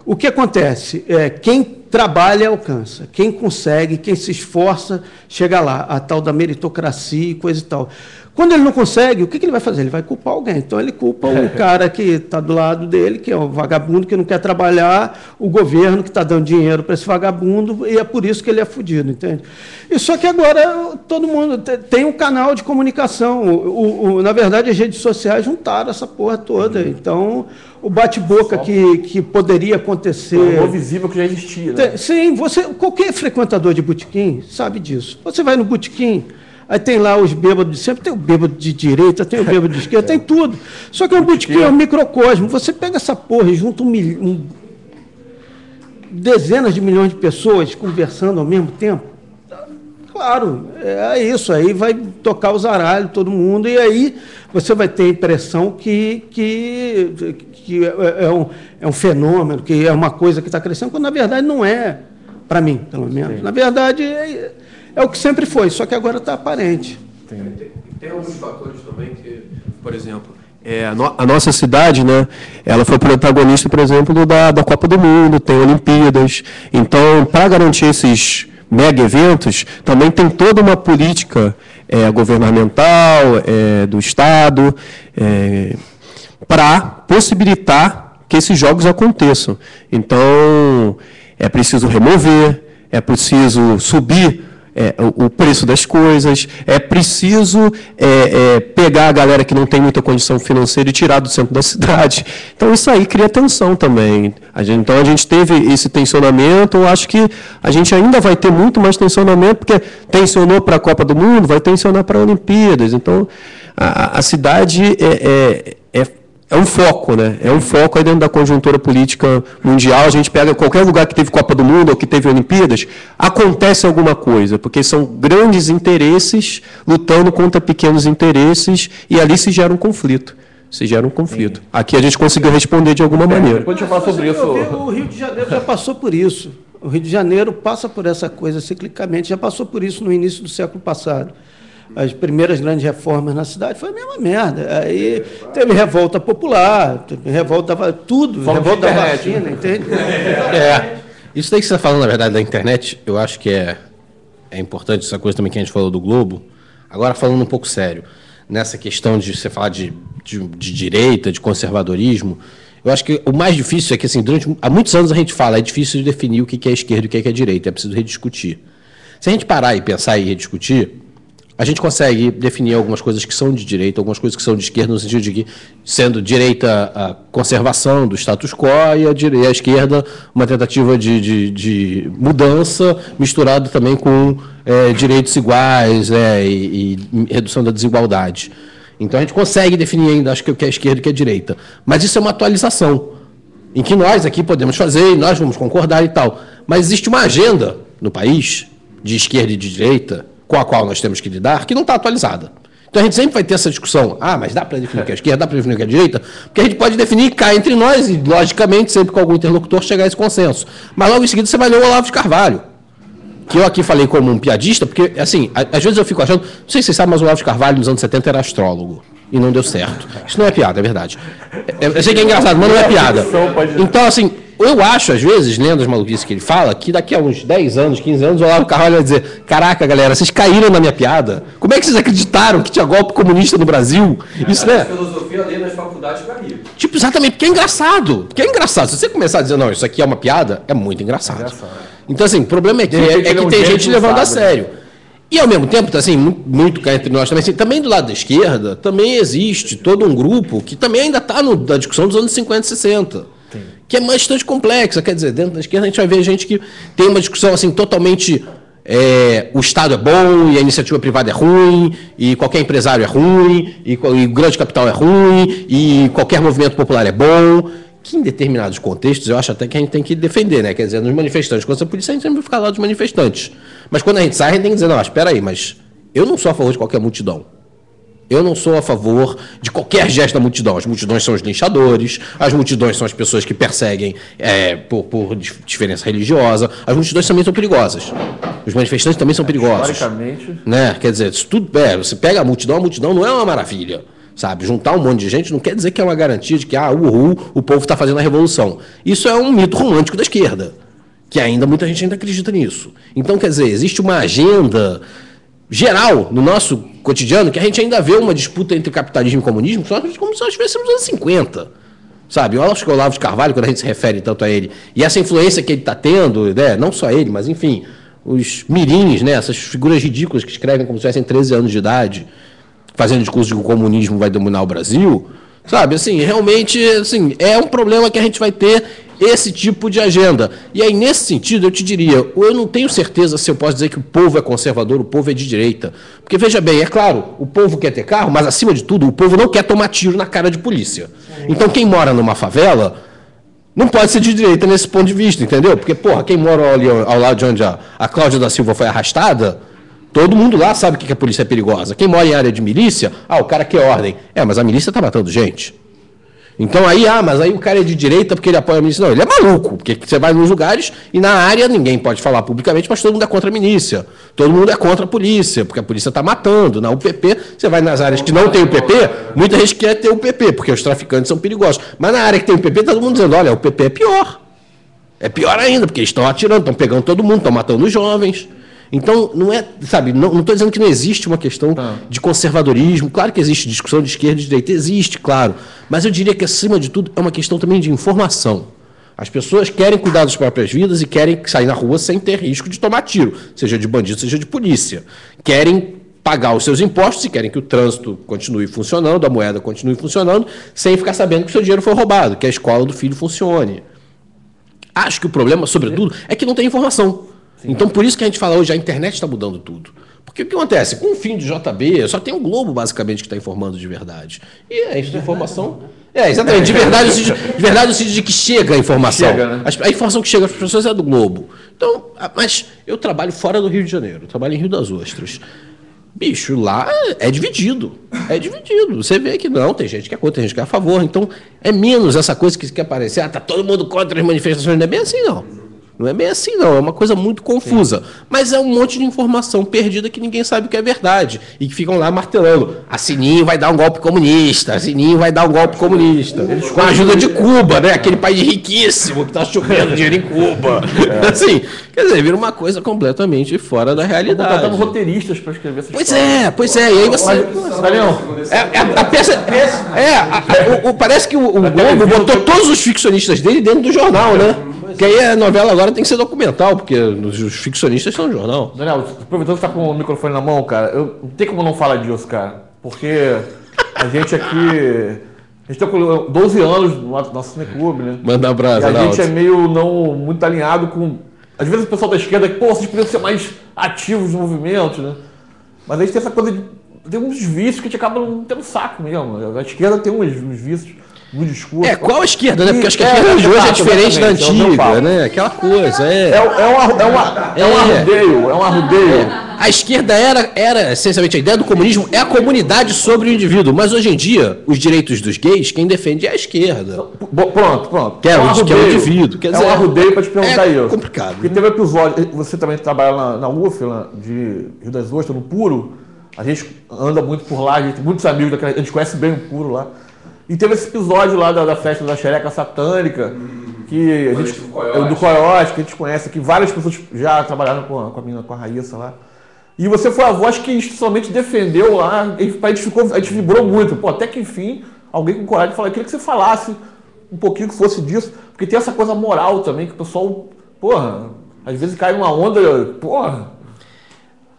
Speaker 3: o que acontece? Quem trabalha alcança, quem consegue, quem se esforça, chega lá, a tal da meritocracia e coisa e tal. Quando ele não consegue, o que ele vai fazer? Ele vai culpar alguém. Então, ele culpa o cara que está do lado dele, que é um vagabundo que não quer trabalhar, o governo que está dando dinheiro para esse vagabundo, e é por isso que ele é fudido, entende? E só que agora todo mundo tem um canal de comunicação. Na verdade, as redes sociais juntaram essa porra toda. Então, o bate-boca que poderia acontecer...
Speaker 1: O visível que já existia. Né?
Speaker 3: Sim, qualquer frequentador de botequim sabe disso. Você vai no botequim, aí tem lá os bêbados de sempre, tem o bêbado de direita, tem o bêbado de esquerda, tem tudo. Só que o botequim é um microcosmo. Você pega essa porra e junta dezenas de milhões de pessoas conversando ao mesmo tempo. Claro, é isso. Aí vai tocar o zaralho todo mundo, e aí você vai ter a impressão que é um fenômeno, que é uma coisa que está crescendo, quando na verdade não é, para mim, pelo menos. Sim. Na verdade, é o que sempre foi, só que agora está aparente.
Speaker 4: Tem alguns fatores também que, por exemplo,
Speaker 6: a nossa cidade, né, ela foi protagonista, por exemplo, da Copa do Mundo, tem Olimpíadas. Então, para garantir esses mega eventos, também tem toda uma política governamental, do Estado, para possibilitar que esses jogos aconteçam. Então, é preciso remover, é preciso subir o preço das coisas, é preciso pegar a galera que não tem muita condição financeira e tirar do centro da cidade. Então, isso aí cria tensão também. Então, a gente teve esse tensionamento, eu acho que a gente ainda vai ter muito mais tensionamento, porque tensionou para a Copa do Mundo, vai tensionar para a Olimpíadas. Então, a cidade é um foco, né? É um foco aí dentro da conjuntura política mundial. A gente pega qualquer lugar que teve Copa do Mundo ou que teve Olimpíadas, acontece alguma coisa, porque são grandes interesses lutando contra pequenos interesses, e ali se gera um conflito. Sim. Aqui a gente conseguiu responder de alguma maneira.
Speaker 1: Depois a gente fala sobre isso.
Speaker 3: O Rio de Janeiro já passou por isso. O Rio de Janeiro passa por essa coisa ciclicamente, já passou por isso no início do século passado. As primeiras grandes reformas na cidade foi a mesma merda. Aí teve revolta popular, teve revolta da vacina, entende?
Speaker 5: Isso daí que você está falando, na verdade, da internet, eu acho que é importante essa coisa também que a gente falou do Globo. Agora, falando um pouco sério, nessa questão de você falar de direita, de conservadorismo, eu acho que o mais difícil é que, assim, há muitos anos a gente fala, é difícil de definir o que é esquerda e o que é direita, é preciso rediscutir. Se a gente parar e pensar e rediscutir, a gente consegue definir algumas coisas que são de direita, algumas coisas que são de esquerda, no sentido de que, sendo direita a conservação do status quo e a esquerda uma tentativa de mudança, misturado também com direitos iguais e redução da desigualdade. Então, a gente consegue definir ainda, acho que o que é esquerda e o que é direita. Mas isso é uma atualização, em que nós aqui podemos fazer e nós vamos concordar e tal. Mas existe uma agenda no país, de esquerda e de direita, com a qual nós temos que lidar, que não está atualizada. Então, a gente sempre vai ter essa discussão. Mas dá para definir o que é esquerda, dá para definir o que é direita? Porque a gente pode definir cá entre nós e, logicamente, sempre com algum interlocutor, chegar a esse consenso. Mas, logo em seguida, você vai ler o Olavo de Carvalho, que eu aqui falei como um piadista, porque, assim, às vezes eu fico achando... Não sei se vocês sabem, mas o Olavo de Carvalho, nos anos 70, era astrólogo. E não deu certo. Isso não é piada, é verdade. Eu sei que é engraçado, mas não é piada. Então, assim... Eu acho, às vezes, lendo as maluquices que ele fala, que daqui a uns 10 anos, 15 anos, o Olavo de Carvalho vai dizer: caraca, galera, vocês caíram na minha piada. Como é que vocês acreditaram que tinha golpe comunista no Brasil? Isso, né?
Speaker 4: Filosofia ali nas faculdades para mim.
Speaker 5: Tipo, exatamente, porque é engraçado. Porque é engraçado. Se você começar a dizer, não, isso aqui é uma piada, é muito engraçado. Então, assim, o problema é que tem gente levando a sério. E, ao mesmo tempo, assim, muito cá entre nós também, assim, também do lado da esquerda, também existe todo um grupo que também ainda está na discussão dos anos 50 e 60. Sim. Que é bastante complexa. Quer dizer, dentro da esquerda a gente vai ver gente que tem uma discussão assim, totalmente... o Estado é bom e a iniciativa privada é ruim, e qualquer empresário é ruim, e o grande capital é ruim, e qualquer movimento popular é bom, que em determinados contextos eu acho até que a gente tem que defender, né? Quer dizer, nos manifestantes, quando a polícia a gente sempre vai ficar lá dos manifestantes. Mas quando a gente sai, a gente tem que dizer, não, espera aí, mas eu não sou a favor de qualquer multidão. Eu não sou a favor de qualquer gesto da multidão. As multidões são os linchadores, as multidões são as pessoas que perseguem por diferença religiosa, as multidões também são perigosas. Os manifestantes também são perigosos.
Speaker 1: Historicamente.
Speaker 5: Né? Quer dizer, isso tudo, você pega a multidão não é uma maravilha. Sabe? Juntar um monte de gente não quer dizer que é uma garantia de que, o povo está fazendo a revolução. Isso é um mito romântico da esquerda, que muita gente ainda acredita nisso. Então, quer dizer, existe uma agenda geral no nosso cotidiano que a gente ainda vê uma disputa entre capitalismo e comunismo como se nós estivéssemos nos anos 50. Sabe? Eu acho que o Olavo de Carvalho, quando a gente se refere tanto a ele, e essa influência que ele está tendo, né, não só ele, mas enfim, os mirins, né, essas figuras ridículas que escrevem como se tivessem 13 anos de idade, fazendo discurso de que o comunismo vai dominar o Brasil, sabe? Assim, realmente, assim, é um problema que a gente vai ter esse tipo de agenda. E aí, nesse sentido, eu te diria, eu não tenho certeza se eu posso dizer que o povo é conservador, o povo é de direita. Porque, veja bem, é claro, o povo quer ter carro, mas, acima de tudo, o povo não quer tomar tiro na cara de polícia. Então, quem mora numa favela não pode ser de direita nesse ponto de vista, entendeu? Porque, porra, quem mora ali ao lado de onde a Cláudia da Silva foi arrastada, todo mundo lá sabe que a polícia é perigosa. Quem mora em área de milícia, o cara quer ordem. Mas a milícia está matando gente. Então mas aí o cara é de direita porque ele apoia a milícia. Não, ele é maluco, porque você vai nos lugares e na área ninguém pode falar publicamente, mas todo mundo é contra a milícia. Todo mundo é contra a polícia, porque a polícia está matando. Na UPP, você vai nas áreas que não tem o PP, muita gente quer ter o PP, porque os traficantes são perigosos. Mas na área que tem o PP, todo mundo dizendo, olha, o PP é pior. É pior ainda, porque eles estão atirando, estão pegando todo mundo, estão matando os jovens. Então, não é, sabe, não estou dizendo que não existe uma questão de conservadorismo. Claro que existe discussão de esquerda e de direita, existe, claro. Mas eu diria que, acima de tudo, é uma questão também de informação. As pessoas querem cuidar das próprias vidas e querem sair na rua sem ter risco de tomar tiro, seja de bandido, seja de polícia. Querem pagar os seus impostos e querem que o trânsito continue funcionando, a moeda continue funcionando, sem ficar sabendo que o seu dinheiro foi roubado, que a escola do filho funcione. Acho que o problema, sobretudo, é que não tem informação. Então, por isso que a gente fala hoje, a internet está mudando tudo. Porque o que acontece? Com o fim do JB, só tem o Globo, basicamente, que está informando de verdade. E a informação... exatamente. De verdade, o sentido de que chega a informação. A informação que chega às pessoas é do Globo. Então, mas eu trabalho fora do Rio de Janeiro. Eu trabalho em Rio das Ostras. Bicho, lá é dividido. É dividido. Você vê que não, tem gente que é contra, tem gente que é a favor. Então, é menos essa coisa que quer parecer, está todo mundo contra as manifestações. Não é bem assim, não. Não é bem assim, não. É uma coisa muito confusa. Sim. Mas é um monte de informação perdida que ninguém sabe o que é verdade. E que ficam lá martelando. A Sininho vai dar um golpe comunista. A Sininho vai dar um golpe comunista. Com a ajuda de Cuba, né? Aquele país riquíssimo que está chovendo dinheiro em Cuba. Assim, quer dizer, vira uma coisa completamente fora da realidade.
Speaker 1: Estão dando roteiristas para escrever essas
Speaker 5: Pois é. E aí você... A peça... Parece que o Globo botou todos os ficcionistas dele dentro do jornal, né? Porque aí a novela agora tem que ser documental, porque os ficcionistas são no jornal.
Speaker 1: Daniel, aproveitando que você está com o microfone na mão, cara, não tem como não falar disso, cara. Porque a gente aqui... A gente está com 12 anos no nosso cineclube, né?
Speaker 5: Manda um abraço,
Speaker 1: e a gente é meio não muito alinhado com... Às vezes o pessoal da esquerda, vocês podiam ser mais ativos no movimento, né? Mas a gente tem essa coisa de... Tem uns vícios que a gente acaba não tendo saco mesmo. A esquerda tem uns vícios no discurso.
Speaker 5: Qual a esquerda, né? Porque acho que a esquerda de hoje é diferente da antiga, né? Aquela coisa,
Speaker 1: É um arrudeio.
Speaker 5: A esquerda era, essencialmente, a ideia do comunismo é a comunidade sobre o indivíduo. Mas hoje em dia, os direitos dos gays, quem defende é a esquerda.
Speaker 1: Pronto.
Speaker 5: Que é o indivíduo. Quer dizer,
Speaker 1: um arrudeio para te perguntar isso.
Speaker 5: É complicado.
Speaker 1: Porque teve um episódio, você também trabalha na UFLA, de Rio das Ostras, no Puro. A gente anda muito por lá, a gente tem muitos amigos, a gente conhece bem o Puro lá. E teve esse episódio lá da festa da xereca satânica, que a gente, do Coyote, que a gente conhece aqui, várias pessoas já trabalharam com a Raíssa lá. E você foi a voz que institucionalmente defendeu lá, a gente vibrou muito. Pô, até que enfim, alguém com coragem de falar. Eu queria que você falasse um pouquinho que fosse disso, porque tem essa coisa moral também, que o pessoal, porra, às vezes cai numa onda, porra.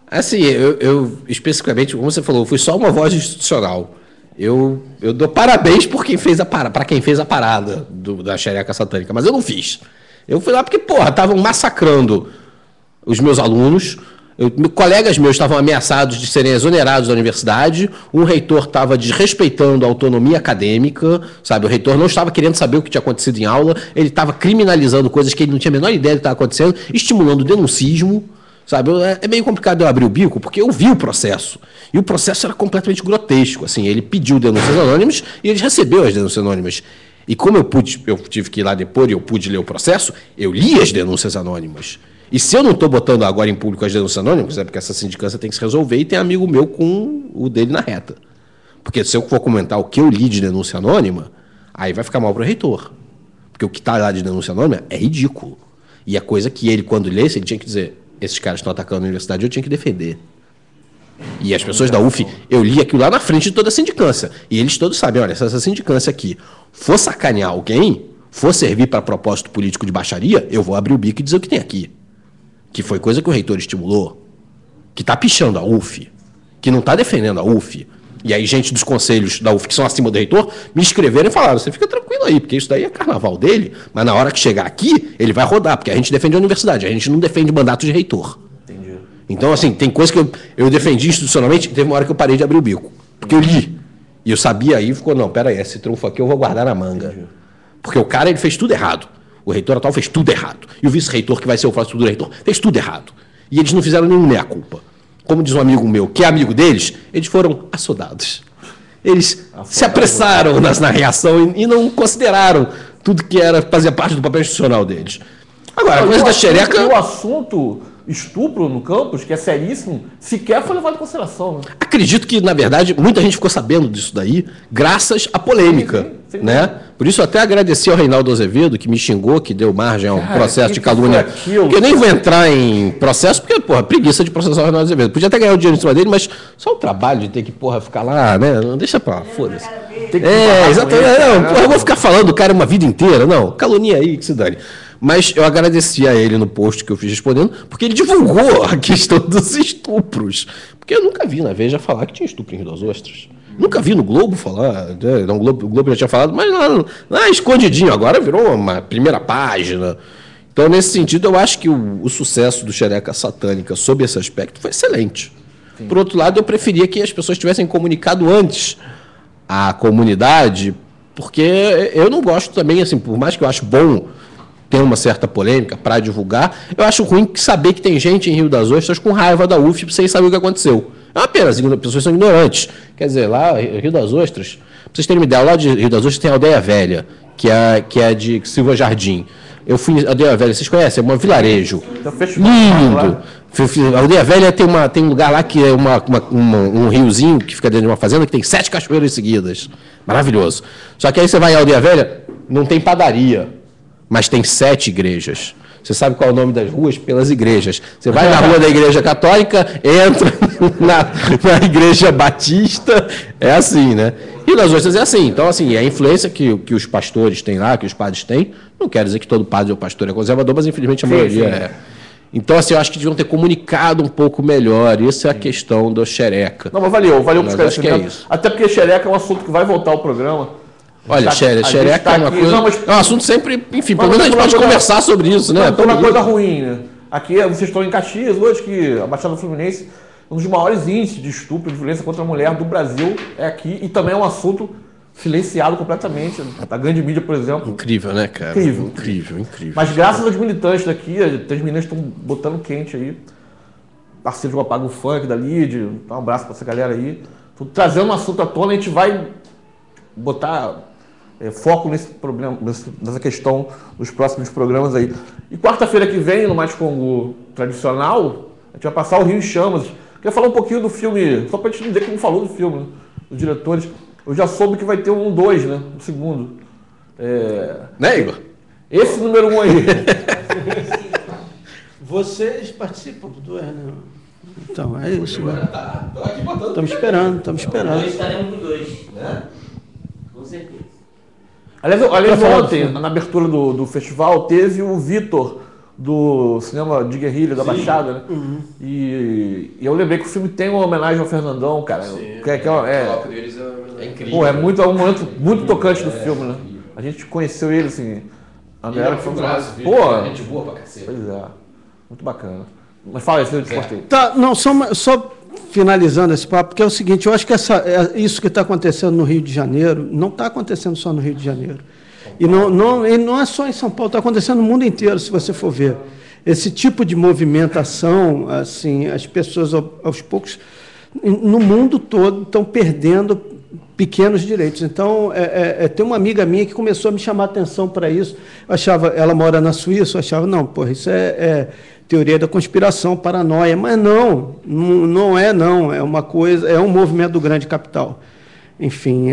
Speaker 5: Assim, eu especificamente, como você falou, fui só uma voz institucional. Eu dou parabéns para quem fez a parada da xereca satânica, mas eu não fiz. Eu fui lá porque, porra, estavam massacrando os meus alunos, colegas meus estavam ameaçados de serem exonerados da universidade, um reitor estava desrespeitando a autonomia acadêmica, sabe? O reitor não estava querendo saber o que tinha acontecido em aula, ele estava criminalizando coisas que ele não tinha a menor ideia do que estava acontecendo, estimulando o denuncismo, sabe? É meio complicado eu abrir o bico, porque eu vi o processo, e o processo era completamente grotesco, assim, ele pediu denúncias anônimas e ele recebeu as denúncias anônimas. E como eu tive que ir lá depor e eu pude ler o processo, eu li as denúncias anônimas. E se eu não estou botando agora em público as denúncias anônimas, é porque essa sindicância tem que se resolver e tem amigo meu com o dele na reta. Porque se eu for comentar o que eu li de denúncia anônima, aí vai ficar mal para o reitor. Porque o que está lá de denúncia anônima é ridículo. E a coisa que ele, quando lesse, ele tinha que dizer, esses caras estão atacando a universidade, eu tinha que defender. E as pessoas da UF, eu li aquilo lá na frente de toda a sindicância. E eles todos sabem, olha, se essa sindicância aqui for sacanear alguém, for servir para propósito político de baixaria, eu vou abrir o bico e dizer o que tem aqui. Que foi coisa que o reitor estimulou, que está pichando a UF, que não está defendendo a UF. E aí gente dos conselhos da UF, que são acima do reitor, me escreveram e falaram, você fica tranquilo aí, porque isso daí é carnaval dele, mas na hora que chegar aqui, ele vai rodar, porque a gente defende a universidade, a gente não defende mandato de reitor. Entendi. Então, assim, tem coisa que eu defendi institucionalmente, teve uma hora que eu parei de abrir o bico, porque eu li. E eu sabia aí, ficou, não, peraí, esse trunfo aqui eu vou guardar na manga. Entendi. Porque o cara, ele fez tudo errado. O reitor atual fez tudo errado. E o vice-reitor, que vai ser o futuro reitor, fez tudo errado. E eles não fizeram nenhum meia-culpa. Como diz um amigo meu, que é amigo deles, eles foram assodados. Eles se apressaram na reação e não consideraram tudo que fazia parte do papel institucional deles. Agora, a coisa da xereca...
Speaker 1: O assunto estupro no campus, que é seríssimo, sequer foi levado em consideração. Né?
Speaker 5: Acredito que, na verdade, muita gente ficou sabendo disso daí, graças à polêmica. Sim. Né? Por isso, eu até agradeci ao Reinaldo Azevedo, que me xingou, que deu margem a um processo de calúnia. Eu nem vou entrar em processo, porque, porra, preguiça de processar o Reinaldo Azevedo. Podia até ganhar o dinheiro em cima dele, mas só o trabalho de ter que, porra, ficar lá, né? Não deixa pra lá, foda-se. Exatamente. Não, porra, eu vou ficar falando do cara uma vida inteira. Não, calunia aí, que se dane. Mas eu agradeci a ele no post que eu fiz respondendo, porque ele divulgou a questão dos estupros. Porque eu nunca vi na Veja falar que tinha estupro em Rio das Ostras. Nunca vi no Globo falar, o Globo já tinha falado, mas lá escondidinho, agora virou uma primeira página. Então, nesse sentido, eu acho que o sucesso do Xereca Satânica sob esse aspecto foi excelente. Sim. Por outro lado, eu preferia que as pessoas tivessem comunicado antes à comunidade, porque eu não gosto também, assim, por mais que eu acho bom ter uma certa polêmica para divulgar, eu acho ruim saber que tem gente em Rio das Ostras com raiva da UF sem saber o que aconteceu. É uma pena, as pessoas são ignorantes. Quer dizer, lá, Rio das Ostras, para vocês terem uma ideia, lá de Rio das Ostras tem a Aldeia Velha, que é de Silva Jardim. Eu fui a Aldeia Velha, vocês conhecem? É um vilarejo. Lindo. A Aldeia Velha tem um lugar lá que é um riozinho que fica dentro de uma fazenda que tem 7 cachoeiras seguidas. Maravilhoso. Só que aí você vai à Aldeia Velha, não tem padaria, mas tem 7 igrejas. Você sabe qual é o nome das ruas? Pelas igrejas. Você vai na rua da Igreja Católica, entra na Igreja Batista, é assim, né? E nas outras é assim. Então, assim, a influência que os pastores têm lá, que os padres têm, não quer dizer que todo padre ou pastor é conservador, mas infelizmente a maioria é. Então, assim, eu acho que deviam ter comunicado um pouco melhor. Isso é a questão do xereca.
Speaker 1: Não, mas valeu o esclarecimento. Isso. Até porque xereca é um assunto que vai voltar ao programa.
Speaker 5: Olha, xereca é uma coisa... Não, mas... É um assunto sempre... Enfim, pelo menos a gente pode conversar sobre isso, né?
Speaker 1: Então, uma coisa ruim, né? Aqui, vocês estão em Caxias hoje, que a Baixada Fluminense, um dos maiores índices de estupro e de violência contra a mulher do Brasil é aqui. E também é um assunto silenciado completamente. A grande mídia, por exemplo.
Speaker 5: Incrível, né, cara? Incrível.
Speaker 1: Mas graças aos militantes daqui, as meninas estão botando quente aí. Parceiro do Apaga o Funk, da Lid. Um abraço pra essa galera aí. Tô trazendo um assunto à tona, a gente vai botar... foco nesse problema, nessa questão dos próximos programas aí. E quarta-feira que vem, no Mais Congo tradicional, a gente vai passar o Rio em Chamas. Queria falar um pouquinho do filme, só pra gente não dizer que não falou do filme, né? Os diretores. Eu já soube que vai ter um 2, né? Um segundo.
Speaker 5: Né, Igor?
Speaker 1: Esse número 1 aí.
Speaker 3: Vocês participam do 2, né? Então, é isso. Estamos esperando.
Speaker 2: Nós estaremos no 2, né? certeza.
Speaker 1: Aliás, ontem, na abertura do festival, teve o Vitor, do cinema de guerrilha da Baixada, né? E eu lembrei que o filme tem uma homenagem ao Fernandão, cara.
Speaker 4: Sim,
Speaker 1: É incrível. Pô, é um momento muito tocante do filme, né? A gente conheceu ele, assim, a galera que foi
Speaker 2: pô, gente boa pra cacete.
Speaker 1: Pois é, muito bacana. Mas fala isso, eu te cortei.
Speaker 3: Tá, não, só finalizando esse papo, porque é o seguinte, eu acho que isso que está acontecendo no Rio de Janeiro, não está acontecendo só no Rio de Janeiro. E não é só em São Paulo, está acontecendo no mundo inteiro, se você for ver. Esse tipo de movimentação, assim, as pessoas, aos poucos, no mundo todo, estão perdendo pequenos direitos. Então, tem uma amiga minha que começou a me chamar a atenção para isso. Eu achava, ela mora na Suíça, eu achava, não, porra, isso é teoria da conspiração, paranoia. Mas não é uma coisa, é um movimento do grande capital. Enfim,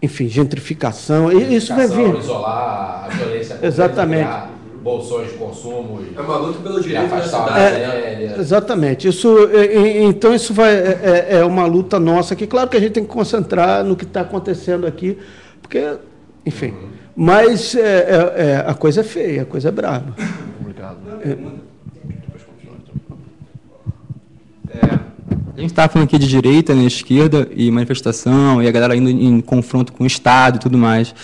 Speaker 3: enfim, gentrificação, isso vai vir.
Speaker 2: Isolar a violência.
Speaker 3: Exatamente.
Speaker 2: Bolsões de consumo.
Speaker 4: É uma luta pelo direito da cidade.
Speaker 3: Exatamente. Então, isso é uma luta nossa aqui. Claro que a gente tem que concentrar no que está acontecendo aqui, porque, enfim. Mas a coisa é feia, a coisa é braba.
Speaker 1: Complicado.
Speaker 8: A gente está falando aqui de direita, né, esquerda e manifestação, e a galera indo em confronto com o Estado e tudo mais.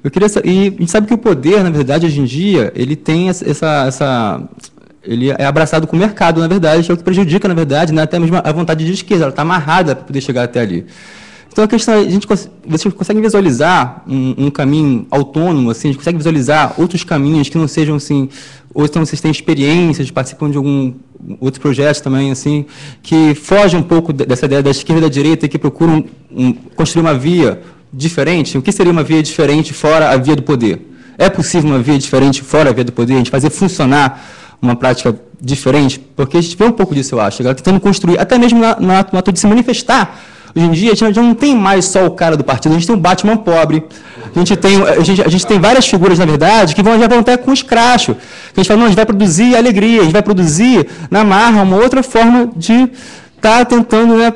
Speaker 8: Eu queria e a gente sabe que o poder, na verdade, hoje em dia, ele tem ele é abraçado com o mercado, na verdade, que é o que prejudica, na verdade, né, até mesmo a vontade de esquerda, ela está amarrada para poder chegar até ali. Então, a questão é, vocês conseguem visualizar um caminho autônomo, assim, a gente consegue visualizar outros caminhos que não sejam, assim, ou então vocês têm experiências, participam de algum outros projetos também, assim, que fogem um pouco dessa ideia da esquerda e da direita, que procuram construir uma via diferente? O que seria uma via diferente fora a via do poder? É possível uma via diferente fora a via do poder? A gente fazer funcionar uma prática diferente? Porque a gente vê um pouco disso, eu acho. Ela tentando construir, até mesmo no ato de se manifestar. Hoje em dia, a gente já não tem mais só o cara do partido, a gente tem um Batman pobre. A gente tem várias figuras, na verdade, que já vão até com escracho. A gente fala, não, a gente vai produzir alegria, a gente vai produzir na marra uma outra forma de estar tentando, né,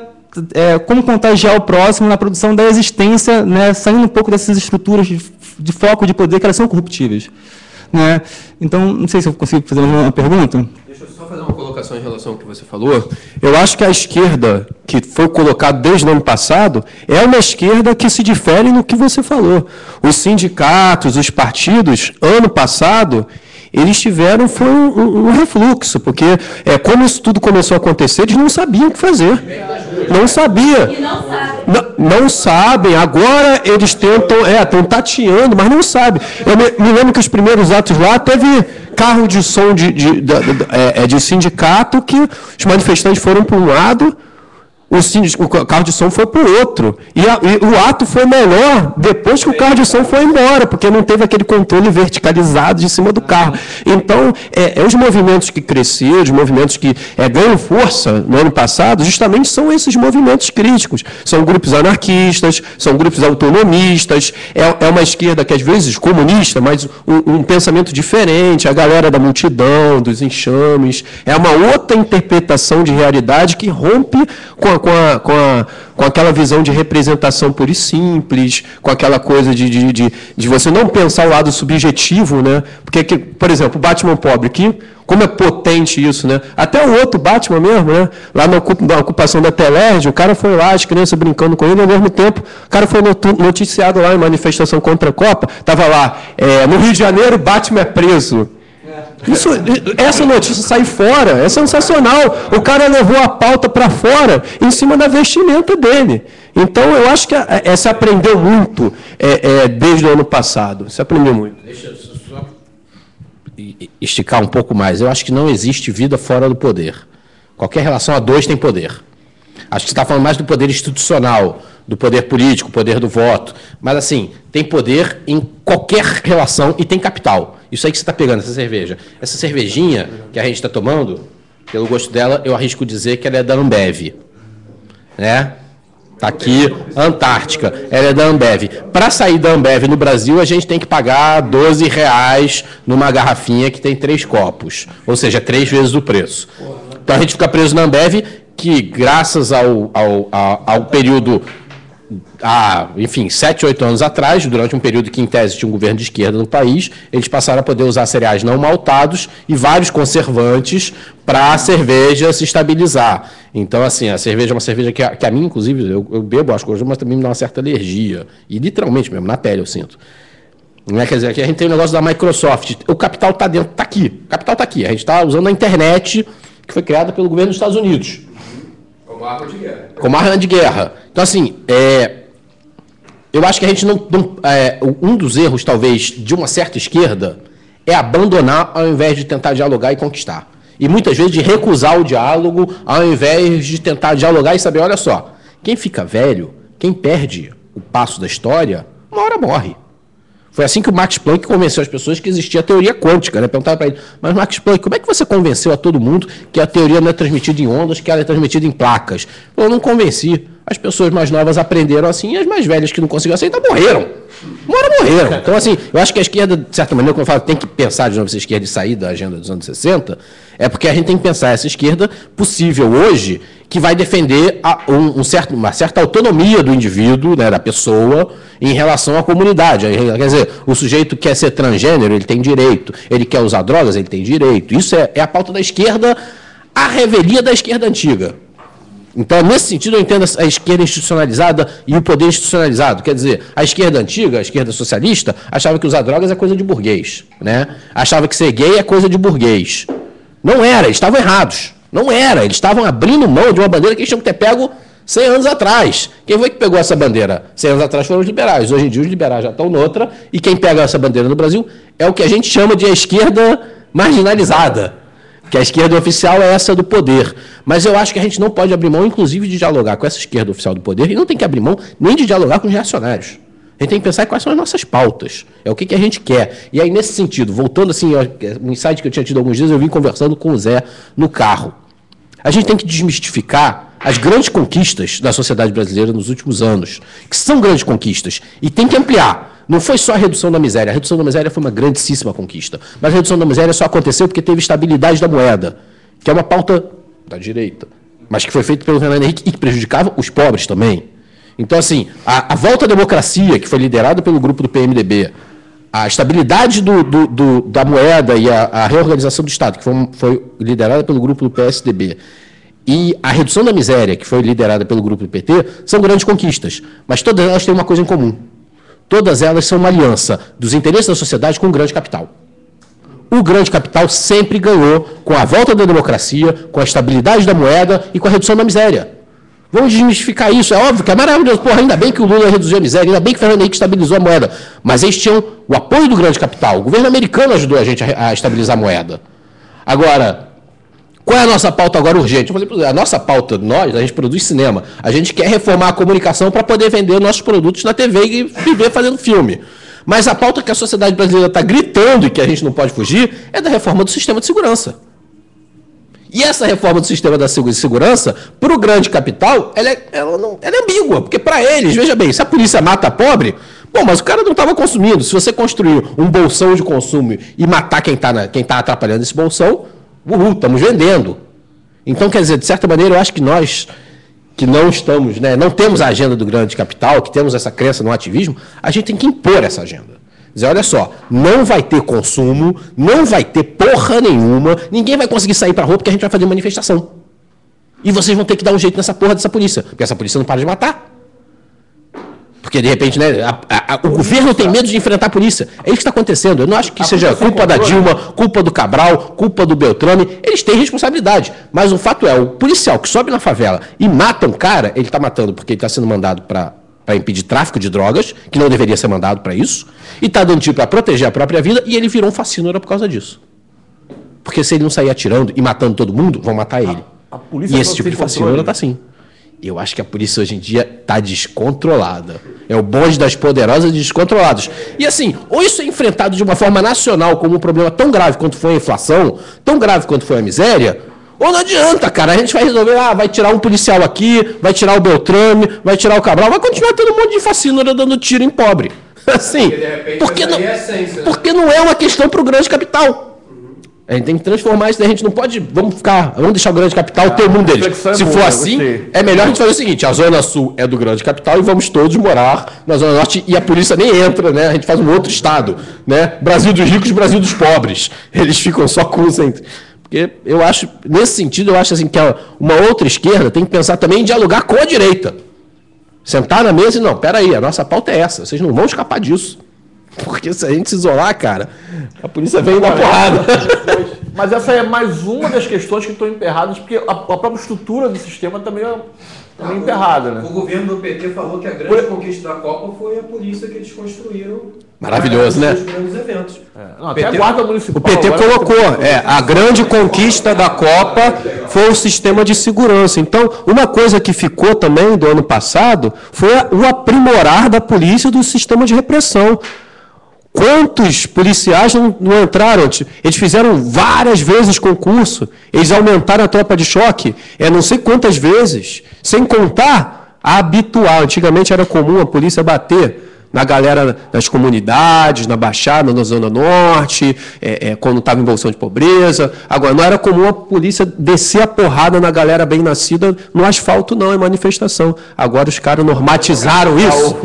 Speaker 8: como contagiar o próximo na produção da existência, né, saindo um pouco dessas estruturas de foco de poder que elas são corruptíveis. Né? Então, não sei se eu consigo fazer uma pergunta.
Speaker 6: Deixa eu só fazer uma colocação em relação ao que você falou. Eu acho que a esquerda, que foi colocada desde o ano passado, é uma esquerda que se difere no que você falou. Os sindicatos, os partidos, ano passado, eles tiveram foi um refluxo, porque como isso tudo começou a acontecer, eles não sabiam o que fazer. Não sabiam. Não sabem. Agora eles tentam, estão tateando, mas não sabem. Eu me lembro que os primeiros atos lá teve carro de som de sindicato, que os manifestantes foram para um lado, o carro de som foi para o outro. E o ato foi melhor depois que o carro de som foi embora, porque não teve aquele controle verticalizado de cima do carro. Então, os movimentos que cresceram, os movimentos que ganham força no ano passado, justamente são esses movimentos críticos. São grupos anarquistas, são grupos autonomistas, é uma esquerda que, às vezes, comunista, mas um pensamento diferente, a galera da multidão, dos enxames. É uma outra interpretação de realidade que rompe com aquela visão de representação pura e simples, com aquela coisa de você não pensar o lado subjetivo, né? Porque, por exemplo, o Batman pobre, como é potente isso, né? Até o outro Batman mesmo, né? Lá na ocupação da Telérgio, o cara foi lá, as crianças brincando com ele, ao mesmo tempo, o cara foi noticiado lá em manifestação contra a Copa, estava lá, no Rio de Janeiro, Batman é preso. Essa notícia sai fora, é sensacional. O cara levou a pauta para fora em cima da vestimenta dele. Então, eu acho que se aprendeu muito desde o ano passado. Se aprendeu muito.
Speaker 5: Deixa eu só esticar um pouco mais. Eu acho que não existe vida fora do poder. Qualquer relação a dois tem poder. Acho que você está falando mais do poder institucional, do poder político, poder do voto. Mas, assim, tem poder em qualquer relação e tem capital. Isso aí que você está pegando, essa cerveja. Essa cervejinha que a gente está tomando, pelo gosto dela, eu arrisco dizer que ela é da Ambev. Né? Está aqui, Antártica. Ela é da Ambev. Para sair da Ambev no Brasil, a gente tem que pagar R$12 numa garrafinha que tem 3 copos. Ou seja, 3 vezes o preço. Então, a gente fica preso na Ambev, que, graças ao período enfim, 7, 8 anos atrás, durante um período que, em tese, tinha um governo de esquerda no país, eles passaram a poder usar cereais não maltados e vários conservantes para a cerveja se estabilizar. Então, assim, a cerveja é uma cerveja que a mim, inclusive, eu bebo as coisas, mas também me dá uma certa alergia. E literalmente mesmo, na pele eu sinto. Não é, quer dizer, aqui a gente tem o negócio da Microsoft. O capital está dentro, está aqui. O capital está aqui. A gente está usando a internet, que foi criada pelo governo dos Estados Unidos.
Speaker 4: Como arma de guerra.
Speaker 5: Como arma de guerra. Então, assim, eu acho que a gente um dos erros, talvez, de uma certa esquerda é abandonar ao invés de tentar dialogar e conquistar. E muitas vezes de recusar o diálogo ao invés de tentar dialogar e saber, olha só, quem fica velho, quem perde o passo da história, uma hora morre. Foi assim que o Max Planck convenceu as pessoas que existia a teoria quântica, né? Perguntava para ele, mas Max Planck, como é que você convenceu a todo mundo que a teoria não é transmitida em ondas, que ela é transmitida em placas? Eu não convenci. As pessoas mais novas aprenderam assim, e as mais velhas que não conseguiram aceitar morreram. Morreram. Então, assim, eu acho que a esquerda, de certa maneira, quando eu falo tem que pensar de novo essa esquerda e sair da agenda dos anos 60, é porque a gente tem que pensar essa esquerda possível hoje, que vai defender uma certa autonomia do indivíduo, né, da pessoa, em relação à comunidade. Quer dizer, o sujeito quer ser transgênero, ele tem direito. Ele quer usar drogas, ele tem direito. Isso é a pauta da esquerda, a revelia da esquerda antiga. Então, nesse sentido, eu entendo a esquerda institucionalizada e o poder institucionalizado. Quer dizer, a esquerda antiga, a esquerda socialista, achava que usar drogas é coisa de burguês, né? Achava que ser gay é coisa de burguês. Não era, eles estavam errados. Não era, eles estavam abrindo mão de uma bandeira que eles tinham que ter pego 100 anos atrás. Quem foi que pegou essa bandeira? 100 anos atrás foram os liberais. Hoje em dia, os liberais já estão noutra, e quem pega essa bandeira no Brasil é o que a gente chama de a esquerda marginalizada. Que a esquerda oficial é essa do poder. Mas eu acho que a gente não pode abrir mão, inclusive, de dialogar com essa esquerda oficial do poder, e não tem que abrir mão nem de dialogar com os reacionários. A gente tem que pensar quais são as nossas pautas, é o que a gente quer. E aí, nesse sentido, voltando assim, um insight que eu tinha tido alguns dias, eu vim conversando com o Zé no carro. A gente tem que desmistificar as grandes conquistas da sociedade brasileira nos últimos anos, que são grandes conquistas, e tem que ampliar. Não foi só a redução da miséria. A redução da miséria foi uma grandíssima conquista. Mas a redução da miséria só aconteceu porque teve estabilidade da moeda, que é uma pauta da direita, mas que foi feita pelo Fernando Henrique e que prejudicava os pobres também. Então, assim, a volta à democracia, que foi liderada pelo grupo do PMDB, a estabilidade da moeda e a reorganização do Estado, que foi liderada pelo grupo do PSDB, e a redução da miséria, que foi liderada pelo grupo do PT, são grandes conquistas. Mas todas elas têm uma coisa em comum. Todas elas são uma aliança dos interesses da sociedade com o grande capital. O grande capital sempre ganhou com a volta da democracia, com a estabilidade da moeda e com a redução da miséria. Vamos desmistificar isso. É óbvio que é maravilhoso. Porra, ainda bem que o Lula reduziu a miséria, ainda bem que o Fernando Henrique estabilizou a moeda. Mas eles tinham o apoio do grande capital. O governo americano ajudou a gente a estabilizar a moeda. Agora, qual é a nossa pauta agora urgente? A nossa pauta, a gente produz cinema. A gente quer reformar a comunicação para poder vender nossos produtos na TV e viver fazendo filme. Mas a pauta que a sociedade brasileira está gritando e que a gente não pode fugir é da reforma do sistema de segurança. E essa reforma do sistema de segurança, para o grande capital, ela é ambígua. Porque para eles, veja bem, se a polícia mata pobre, bom, mas o cara não estava consumindo. Se você construir um bolsão de consumo e matar quem está atrapalhando esse bolsão, estamos vendendo. Então, quer dizer, de certa maneira, eu acho que nós, que não estamos, né, não temos a agenda do grande capital, que temos essa crença no ativismo, a gente tem que impor essa agenda. Dizer, olha só, não vai ter consumo, não vai ter porra nenhuma, ninguém vai conseguir sair para a rua porque a gente vai fazer manifestação. E vocês vão ter que dar um jeito nessa porra dessa polícia, porque essa polícia não para de matar. Porque, de repente, né, o governo tem medo de enfrentar a polícia. É isso que está acontecendo. Eu não acho que seja culpa da Dilma, culpa do Cabral, culpa do Beltrame. Eles têm responsabilidade. Mas o fato é, o policial que sobe na favela e mata um cara, ele está matando porque ele está sendo mandado para impedir tráfico de drogas, que não deveria ser mandado para isso, e está dando tiro para proteger a própria vida, e ele virou um fascínora por causa disso. Porque se ele não sair atirando e matando todo mundo, vão matar ele. E esse tipo de fascínora está assim. Eu acho que a polícia hoje em dia está descontrolada. É o bonde das poderosas e descontrolados. E assim, ou isso é enfrentado de uma forma nacional como um problema tão grave quanto foi a inflação, tão grave quanto foi a miséria, ou não adianta, cara. A gente vai resolver, vai tirar um policial aqui, vai tirar o Beltrame, vai tirar o Cabral, vai continuar tendo um monte de fascínora dando tiro em pobre. Assim, porque não é uma questão para o grande capital. A gente tem que transformar isso daí. A gente não pode... Vamos deixar o grande capital ter um deles. Se for assim, é melhor a gente fazer o seguinte: a Zona Sul é do grande capital e vamos todos morar na Zona Norte e a polícia nem entra, né? A gente faz um outro estado, né? Brasil dos ricos, Brasil dos pobres. Eles ficam só com os... Porque eu acho, nesse sentido, eu acho assim, que uma outra esquerda tem que pensar também em dialogar com a direita. Sentar na mesa e não, peraí, a nossa pauta é essa, vocês não vão escapar disso. Porque se a gente se isolar, cara, a polícia vem dar porrada.
Speaker 1: Mas essa é mais uma das questões que estão emperradas, porque a própria estrutura do sistema também é emperrada, né?
Speaker 4: O governo do PT falou que a grande conquista da Copa foi a polícia que eles construíram.
Speaker 5: Maravilhoso, né?
Speaker 4: Os grandes eventos.
Speaker 1: Não, até a guarda municipal.
Speaker 6: O PT colocou, a grande conquista da Copa foi o sistema de segurança. Então, uma coisa que ficou também do ano passado foi o aprimorar da polícia do sistema de repressão. Quantos policiais não entraram? Eles fizeram várias vezes concurso, eles aumentaram a tropa de choque, não sei quantas vezes, sem contar a habitual. Antigamente era comum a polícia bater na galera das comunidades, na Baixada, na Zona Norte, quando estava em bolsão de pobreza. Agora, não era comum a polícia descer a porrada na galera bem nascida no asfalto, não, em manifestação. Agora os caras normatizaram isso.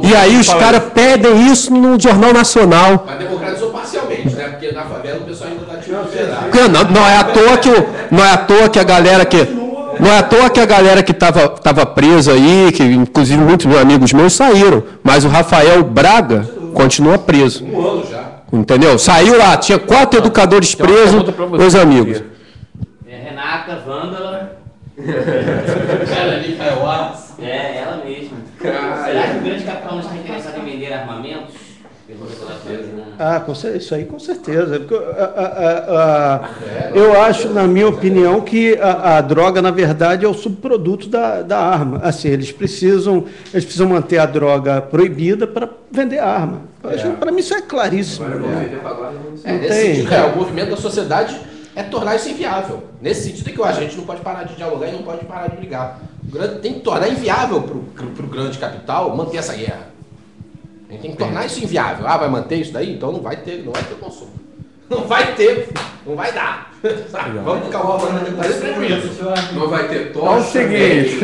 Speaker 6: E aí os caras pedem isso no Jornal Nacional.
Speaker 2: Mas democratizou parcialmente, né? Porque na favela o pessoal ainda está tirando.
Speaker 6: Não é à toa que a galera que... Não é à toa que a galera que estava presa aí, que inclusive muitos amigos meus saíram, mas o Rafael Braga continua preso.
Speaker 2: Um ano já.
Speaker 6: Entendeu? Saiu lá, tinha 4 educadores presos, meus amigos.
Speaker 9: Renata, Vândala. Ela ali, Caioás. Ela mesma. Será que o grande capital não está interessado em vender armamentos?
Speaker 3: Isso aí com certeza. Eu acho, na minha opinião, que a droga, na verdade, é o subproduto da arma. Assim, eles precisam manter a droga proibida para vender arma. Para mim isso é claríssimo.
Speaker 2: Nesse sentido, o movimento da sociedade é tornar isso inviável. Nesse sentido é que eu acho, a gente não pode parar de dialogar e não pode parar de brigar. Tem que tornar inviável para o grande capital manter essa guerra. A gente tem que tornar isso inviável. Vai manter isso daí? Então não vai ter consumo. Não vai ter, não vai dar. Vamos ficar rolando
Speaker 4: Não vai ter tocha.
Speaker 1: É o seguinte.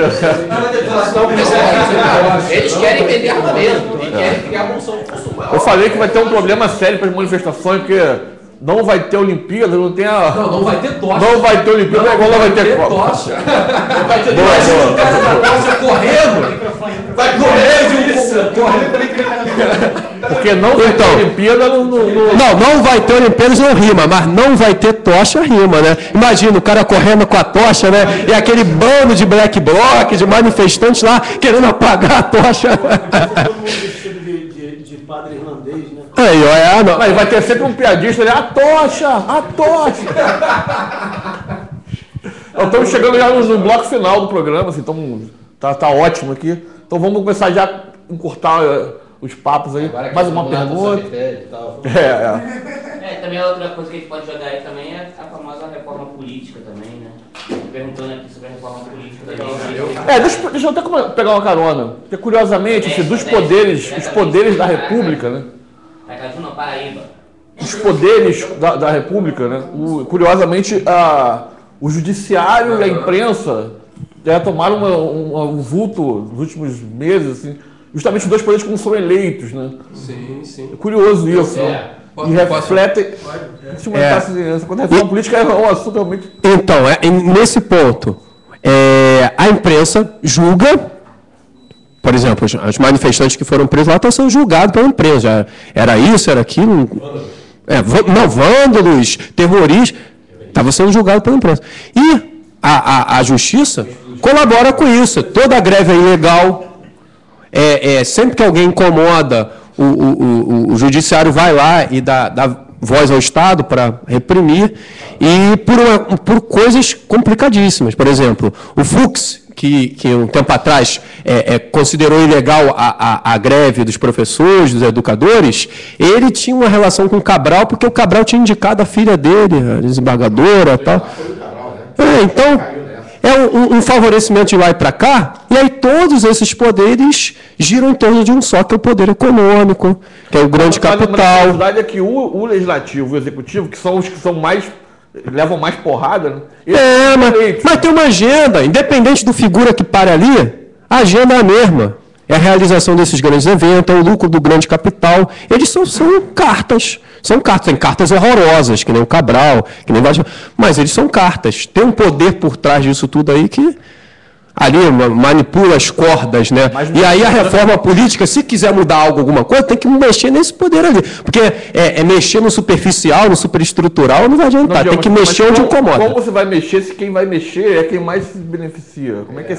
Speaker 2: Eles querem vender armamento e querem criar bolsão de consumo.
Speaker 1: Eu falei que vai ter um problema sério para as manifestações, porque não vai ter Olimpíada, não tem a...
Speaker 4: Não vai ter tocha.
Speaker 1: Não vai ter Olimpíada, igual não vai ter
Speaker 4: tocha.
Speaker 2: Não vai ter
Speaker 4: tocha. O cara da tocha correndo. Vai correndo.
Speaker 1: Porque não vai ter Olimpíada,
Speaker 6: não vai ter Olimpíadas, não rima, mas não vai ter tocha, rima, né? Imagina o cara correndo com a tocha, né? E aquele bando de black bloc, de manifestantes lá, querendo apagar a tocha.
Speaker 3: De padre irlandês, né?
Speaker 1: Mas vai ter sempre um piadista ali, a tocha! Estamos chegando já no bloco final do programa, assim, então tá ótimo aqui. Então vamos começar já a encurtar os papos aí.
Speaker 2: Agora
Speaker 1: mais uma pergunta.
Speaker 9: Também outra coisa que a gente pode jogar aí também é a famosa reforma política também, né? Perguntando aqui sobre a reforma política também.
Speaker 1: Deixa eu até pegar uma carona. Porque curiosamente, dos poderes, os poderes da República, né?
Speaker 9: Paraíba.
Speaker 1: Os poderes da República, né? Curiosamente, o judiciário e a imprensa tomaram um vulto nos últimos meses, assim, justamente os dois poderes como foram eleitos, né?
Speaker 4: Sim.
Speaker 1: É curioso isso, né? E reflete... Quando a reforma política é um assunto realmente...
Speaker 6: Então, nesse ponto, a imprensa julga, por exemplo, os manifestantes que foram presos lá estão sendo julgados pela imprensa. Era isso, era aquilo... vândalos, terroristas, estavam sendo julgados pela imprensa. E a justiça colabora com isso. Toda greve é ilegal. Sempre que alguém incomoda, o judiciário vai lá e dá voz ao Estado para reprimir, e por coisas complicadíssimas. Por exemplo, o Fux, que um tempo atrás considerou ilegal a greve dos professores, dos educadores, ele tinha uma relação com o Cabral, porque o Cabral tinha indicado a filha dele, a desembargadora e tal. Então, é um favorecimento de lá e para cá, e aí todos esses poderes giram em torno de um só, que é o poder econômico, que é o grande capital.
Speaker 1: A verdade é que o legislativo e o executivo, que são os que são mais, levam mais porrada, né?
Speaker 6: Mas tem uma agenda, independente do figura que para ali, a agenda é a mesma. É a realização desses grandes eventos, é o lucro do grande capital. Eles são cartas. São cartas. Tem cartas horrorosas, que nem o Cabral, que nem mas eles são cartas. Tem um poder por trás disso tudo aí que ali manipula as cordas, né? E aí a reforma política, se quiser mudar alguma coisa, tem que mexer nesse poder ali. Porque mexer no superficial, no superestrutural, não vai adiantar. Tem que mexer onde incomoda.
Speaker 1: Como você vai mexer se quem vai mexer é quem mais se beneficia? Como é que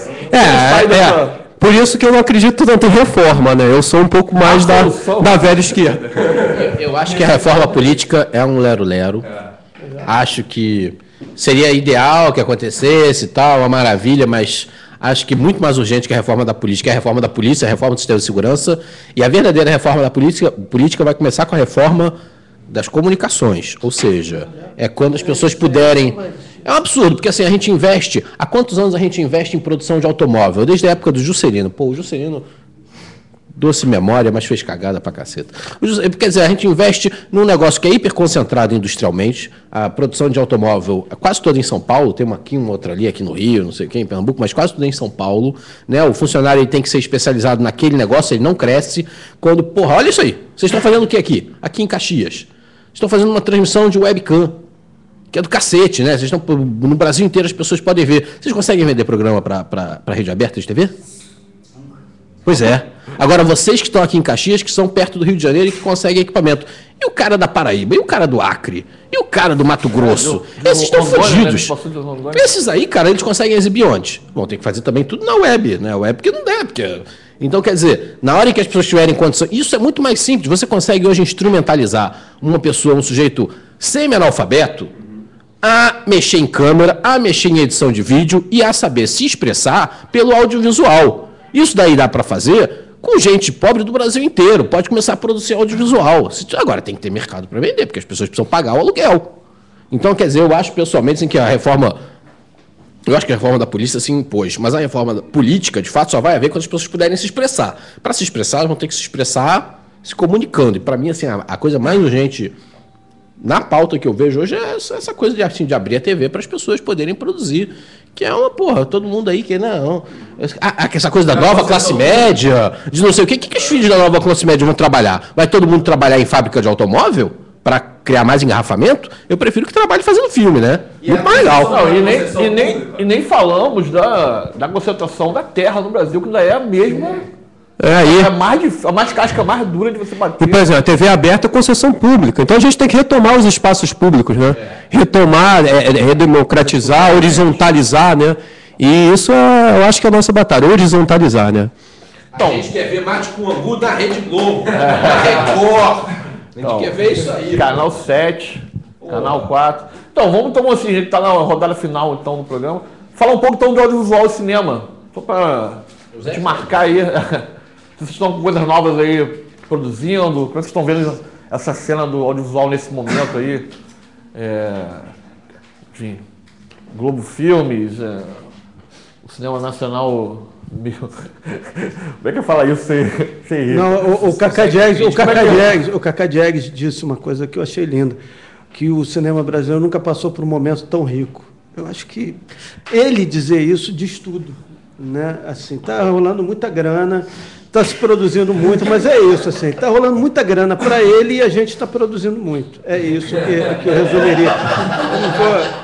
Speaker 6: Por isso que eu não acredito tanto em reforma, né? Eu sou um pouco mais da velha esquerda.
Speaker 2: Eu acho que a reforma política é um lero-lero. Acho que seria ideal que acontecesse e tal, uma maravilha, mas acho que muito mais urgente que a reforma da política é a reforma da polícia, a reforma do sistema de segurança. E a verdadeira reforma da política vai começar com a reforma das comunicações. Ou seja, é quando as pessoas puderem... É um absurdo, porque assim, a gente investe... Há quantos anos a gente investe em produção de automóvel? Desde a época do Juscelino. Pô, o Juscelino, doce memória, mas fez cagada pra caceta. Quer dizer, a gente investe num negócio que é hiperconcentrado industrialmente. A produção de automóvel é quase toda em São Paulo. Tem uma aqui, uma outra ali, aqui no Rio, não sei o quê, em Pernambuco, mas quase tudo em São Paulo. Né? O funcionário ele tem que ser especializado naquele negócio, ele não cresce. Quando, porra, olha isso aí. Vocês estão fazendo o que aqui? Aqui em Caxias. Estão fazendo uma transmissão de webcam. Que é do cacete, né? Vocês estão, no Brasil inteiro as pessoas podem ver. Vocês conseguem vender programa para rede aberta de TV? Pois é. Agora, vocês que estão aqui em Caxias, que são perto do Rio de Janeiro e que conseguem equipamento. E o cara da Paraíba? E o cara do Acre? E o cara do Mato Grosso? Esses estão fodidos. Esses aí, cara, eles conseguem exibir onde? Vão ter que fazer também tudo na web, né? A web porque não dá, porque... Então, quer dizer, na hora que as pessoas tiverem condição... Isso é muito mais simples. Você consegue hoje instrumentalizar uma pessoa, um sujeito semi-analfabeto, a mexer em câmera, a mexer em edição de vídeo e a saber se expressar pelo audiovisual. Isso daí dá para fazer com gente pobre do Brasil inteiro. Pode começar a produzir audiovisual. Agora tem que ter mercado para vender, porque as pessoas precisam pagar o aluguel. Então, quer dizer, eu acho pessoalmente assim, que a reforma... Eu acho que a reforma da polícia se impôs, mas a reforma política, de fato, só vai haver quando as pessoas puderem se expressar. Para se expressar, elas vão ter que se expressar se comunicando. E, para mim, assim, a coisa mais urgente... Na pauta que eu vejo hoje é essa coisa de abrir a TV para as pessoas poderem produzir. Que é uma porra, todo mundo aí que não. Essa coisa da nova classe média, de não sei o quê. O que os filhos da nova classe média vão trabalhar? Vai todo mundo trabalhar em fábrica de automóvel para criar mais engarrafamento? Eu prefiro que trabalhe fazendo filme, né? Muito mais legal.
Speaker 1: Não, e nem falamos da concentração da terra no Brasil, que ainda é a mesma. A mais casca mais dura de você bater.
Speaker 6: E, por exemplo, a TV aberta é concessão pública. Então a gente tem que retomar os espaços públicos, né? Retomar, redemocratizar, horizontalizar, né? E isso eu acho que é a nossa batalha, horizontalizar, né?
Speaker 2: Então, a gente quer ver Mate com Angu na Rede Globo, na Record. A gente quer ver isso aí.
Speaker 1: Canal 7, Canal 4. Então, vamos assim, a gente está na rodada final então, do programa. Falar um pouco então do audiovisual e cinema. Só para te marcar aí. Vocês estão com coisas novas aí produzindo? Como é que vocês estão vendo essa cena do audiovisual nesse momento aí? Enfim, Globo Filmes, o cinema nacional... Como é que eu falo isso sem rir?
Speaker 3: Não, o Cacá Diegues disse uma coisa que eu achei linda, que o cinema brasileiro nunca passou por um momento tão rico. Eu acho que ele dizer isso diz tudo, né? Assim, tá rolando muita grana, está se produzindo muito, mas é isso, assim, está rolando muita grana para ele e a gente está produzindo muito. É isso que eu resumiria.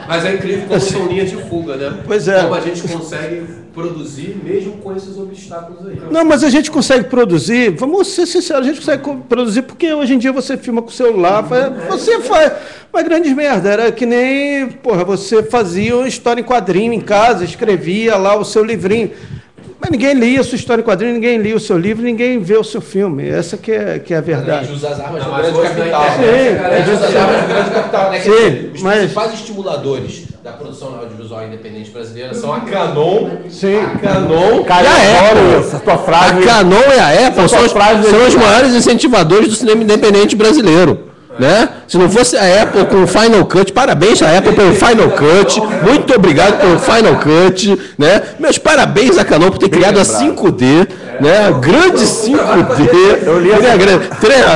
Speaker 4: Mas é incrível como são linhas de fuga, né?
Speaker 3: Pois é.
Speaker 4: Como a gente consegue produzir mesmo com esses obstáculos aí.
Speaker 3: Não, mas a gente consegue produzir, vamos ser sinceros, a gente consegue produzir porque hoje em dia você filma com o celular, você faz uma grande merda. Era que nem, você fazia uma história em quadrinho em casa, escrevia lá o seu livrinho. Mas ninguém lia a sua história em quadrinho, ninguém lia o seu livro, ninguém vê o seu filme. Essa que é a verdade.
Speaker 2: A gente usa as armas do grande capital.
Speaker 3: A gente usa as armas do grande capital, né?
Speaker 2: Os principais estimuladores da produção audiovisual independente brasileira são a Canon.
Speaker 3: Sim.
Speaker 2: A Canon.
Speaker 1: Cara, essa tua frase.
Speaker 6: A Canon e a Apple são os maiores incentivadores do cinema independente brasileiro.
Speaker 5: Né? Se não fosse a Apple com o Final Cut, parabéns à Apple pelo Final Cut, muito obrigado pelo Final Cut, né? Meus parabéns à Canon por ter criado a 5D, né? Grande 5D.
Speaker 1: Eu li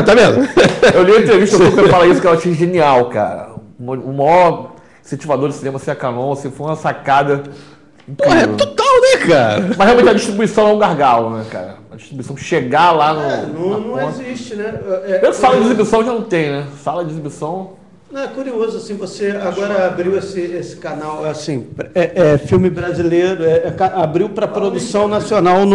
Speaker 5: tá vendo?
Speaker 1: Eu li a entrevista que eu falei isso, que eu achei genial, cara. O maior incentivador do cinema ser a Canon, assim, foi uma sacada.
Speaker 5: Porra, é total, né, cara?
Speaker 1: Mas realmente a distribuição é um gargalo, né, cara? A distribuição chegar lá no.
Speaker 3: Não existe, né?
Speaker 1: Sala de exibição já não tem, né? Sala de exibição.
Speaker 3: Não, é curioso, assim, você agora abriu esse canal, assim, filme brasileiro, abriu para produção nacional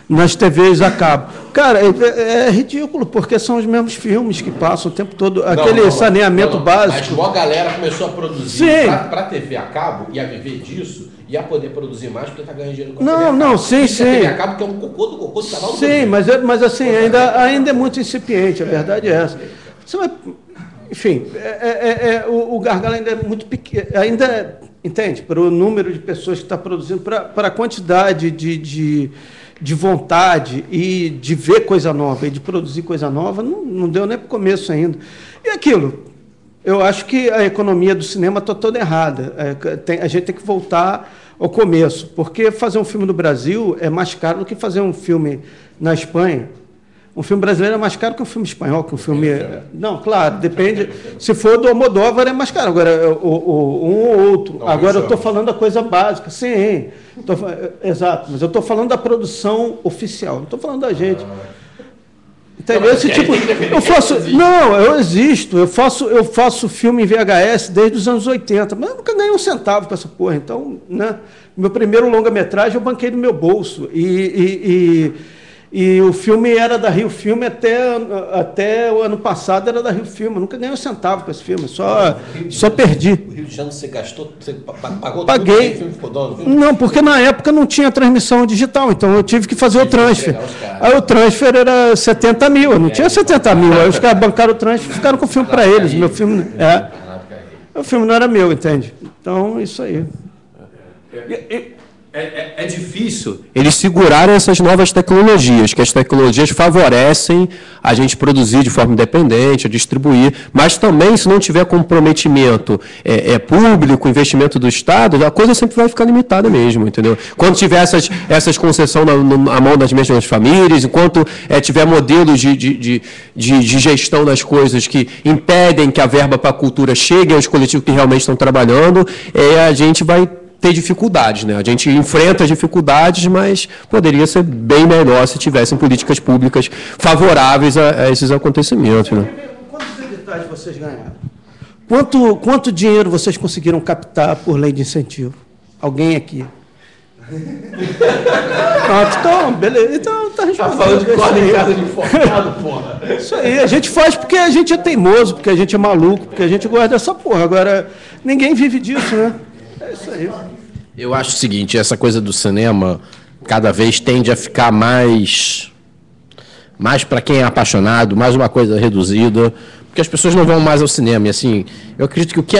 Speaker 3: nas TVs a cabo. Cara, é ridículo, porque são os mesmos filmes que passam o tempo todo, aquele saneamento básico.
Speaker 2: Mas a galera começou a produzir para TV a cabo e a viver disso, e a poder produzir mais porque tá ganhando dinheiro com a TV a cabo.
Speaker 3: Não, sim.
Speaker 2: TV a cabo que é um cocô do cavalo.
Speaker 3: Sim, mas assim, ainda é muito incipiente, a verdade é essa. Você vai, enfim, o gargalo ainda é muito pequeno, entende? Para o número de pessoas que está produzindo, para a quantidade de vontade e de ver coisa nova e de produzir coisa nova, não deu nem para o começo ainda. E aquilo, eu acho que a economia do cinema está toda errada. A gente tem que voltar ao começo, porque fazer um filme no Brasil é mais caro do que fazer um filme na Espanha. Um filme brasileiro é mais caro que um filme espanhol, que um filme... Não, claro, depende. Se for do Almodóvar é mais caro. Agora, um ou outro. Agora, eu estou falando da coisa básica. Sim, exato. Mas eu estou falando da produção oficial. Não estou falando da gente. Entendeu? Esse tipo... eu existo. Eu faço filme em VHS desde os anos 80. Mas eu nunca ganhei um centavo com essa porra. Então, né? Meu primeiro longa-metragem eu banquei do meu bolso. E o filme era da Rio Filme até o ano passado, era da Rio Filme. Eu nunca ganhei um centavo com esse filme, só perdi.
Speaker 2: O Rio de Janeiro você gastou, você pagou
Speaker 3: Paguei.
Speaker 2: Tudo, o filme ficou dono?
Speaker 3: Não, porque na época não tinha transmissão digital, então eu tive que fazer o transfer. Aí o transfer era 70 mil, eu não tinha 70 mil. Aí os caras bancaram o transfer e ficaram com o filme para eles. Meu filme, o filme não era meu, entende? Então, isso aí.
Speaker 6: É difícil eles segurarem essas novas tecnologias, que as tecnologias favorecem a gente produzir de forma independente, a distribuir, mas também, se não tiver comprometimento público, investimento do Estado, a coisa sempre vai ficar limitada mesmo, entendeu? Quando tiver essas concessões na mão das mesmas famílias, enquanto tiver modelos de gestão das coisas que impedem que a verba para a cultura chegue aos coletivos que realmente estão trabalhando, a gente vai ter dificuldades, né? A gente enfrenta dificuldades, mas poderia ser bem melhor se tivessem políticas públicas favoráveis a esses acontecimentos, né?
Speaker 3: Quantos editais vocês ganharam? Quanto dinheiro vocês conseguiram captar por lei de incentivo? Alguém aqui? Então, beleza. Então, tá respondendo.
Speaker 2: Tá falando de corda em casa de enforcado, porra.
Speaker 3: Isso aí, a gente faz porque a gente é teimoso, porque a gente é maluco, porque a gente gosta dessa porra. Agora, ninguém vive disso, né? É isso aí.
Speaker 5: Eu acho o seguinte, essa coisa do cinema cada vez tende a ficar mais para quem é apaixonado, mais uma coisa reduzida, porque as pessoas não vão mais ao cinema. E assim, eu acredito que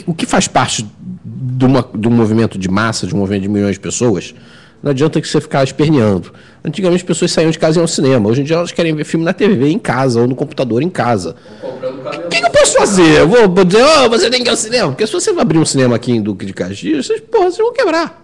Speaker 5: o que faz parte de um movimento de massa, de um movimento de milhões de pessoas, não adianta que você ficar esperneando. Antigamente as pessoas saíam de casa e iam ao cinema. Hoje em dia elas querem ver filme na TV em casa ou no computador em casa. O que eu posso fazer? Eu vou dizer, você tem que ir ao cinema. Porque se você abrir um cinema aqui em Duque de Caxias, vocês vão quebrar.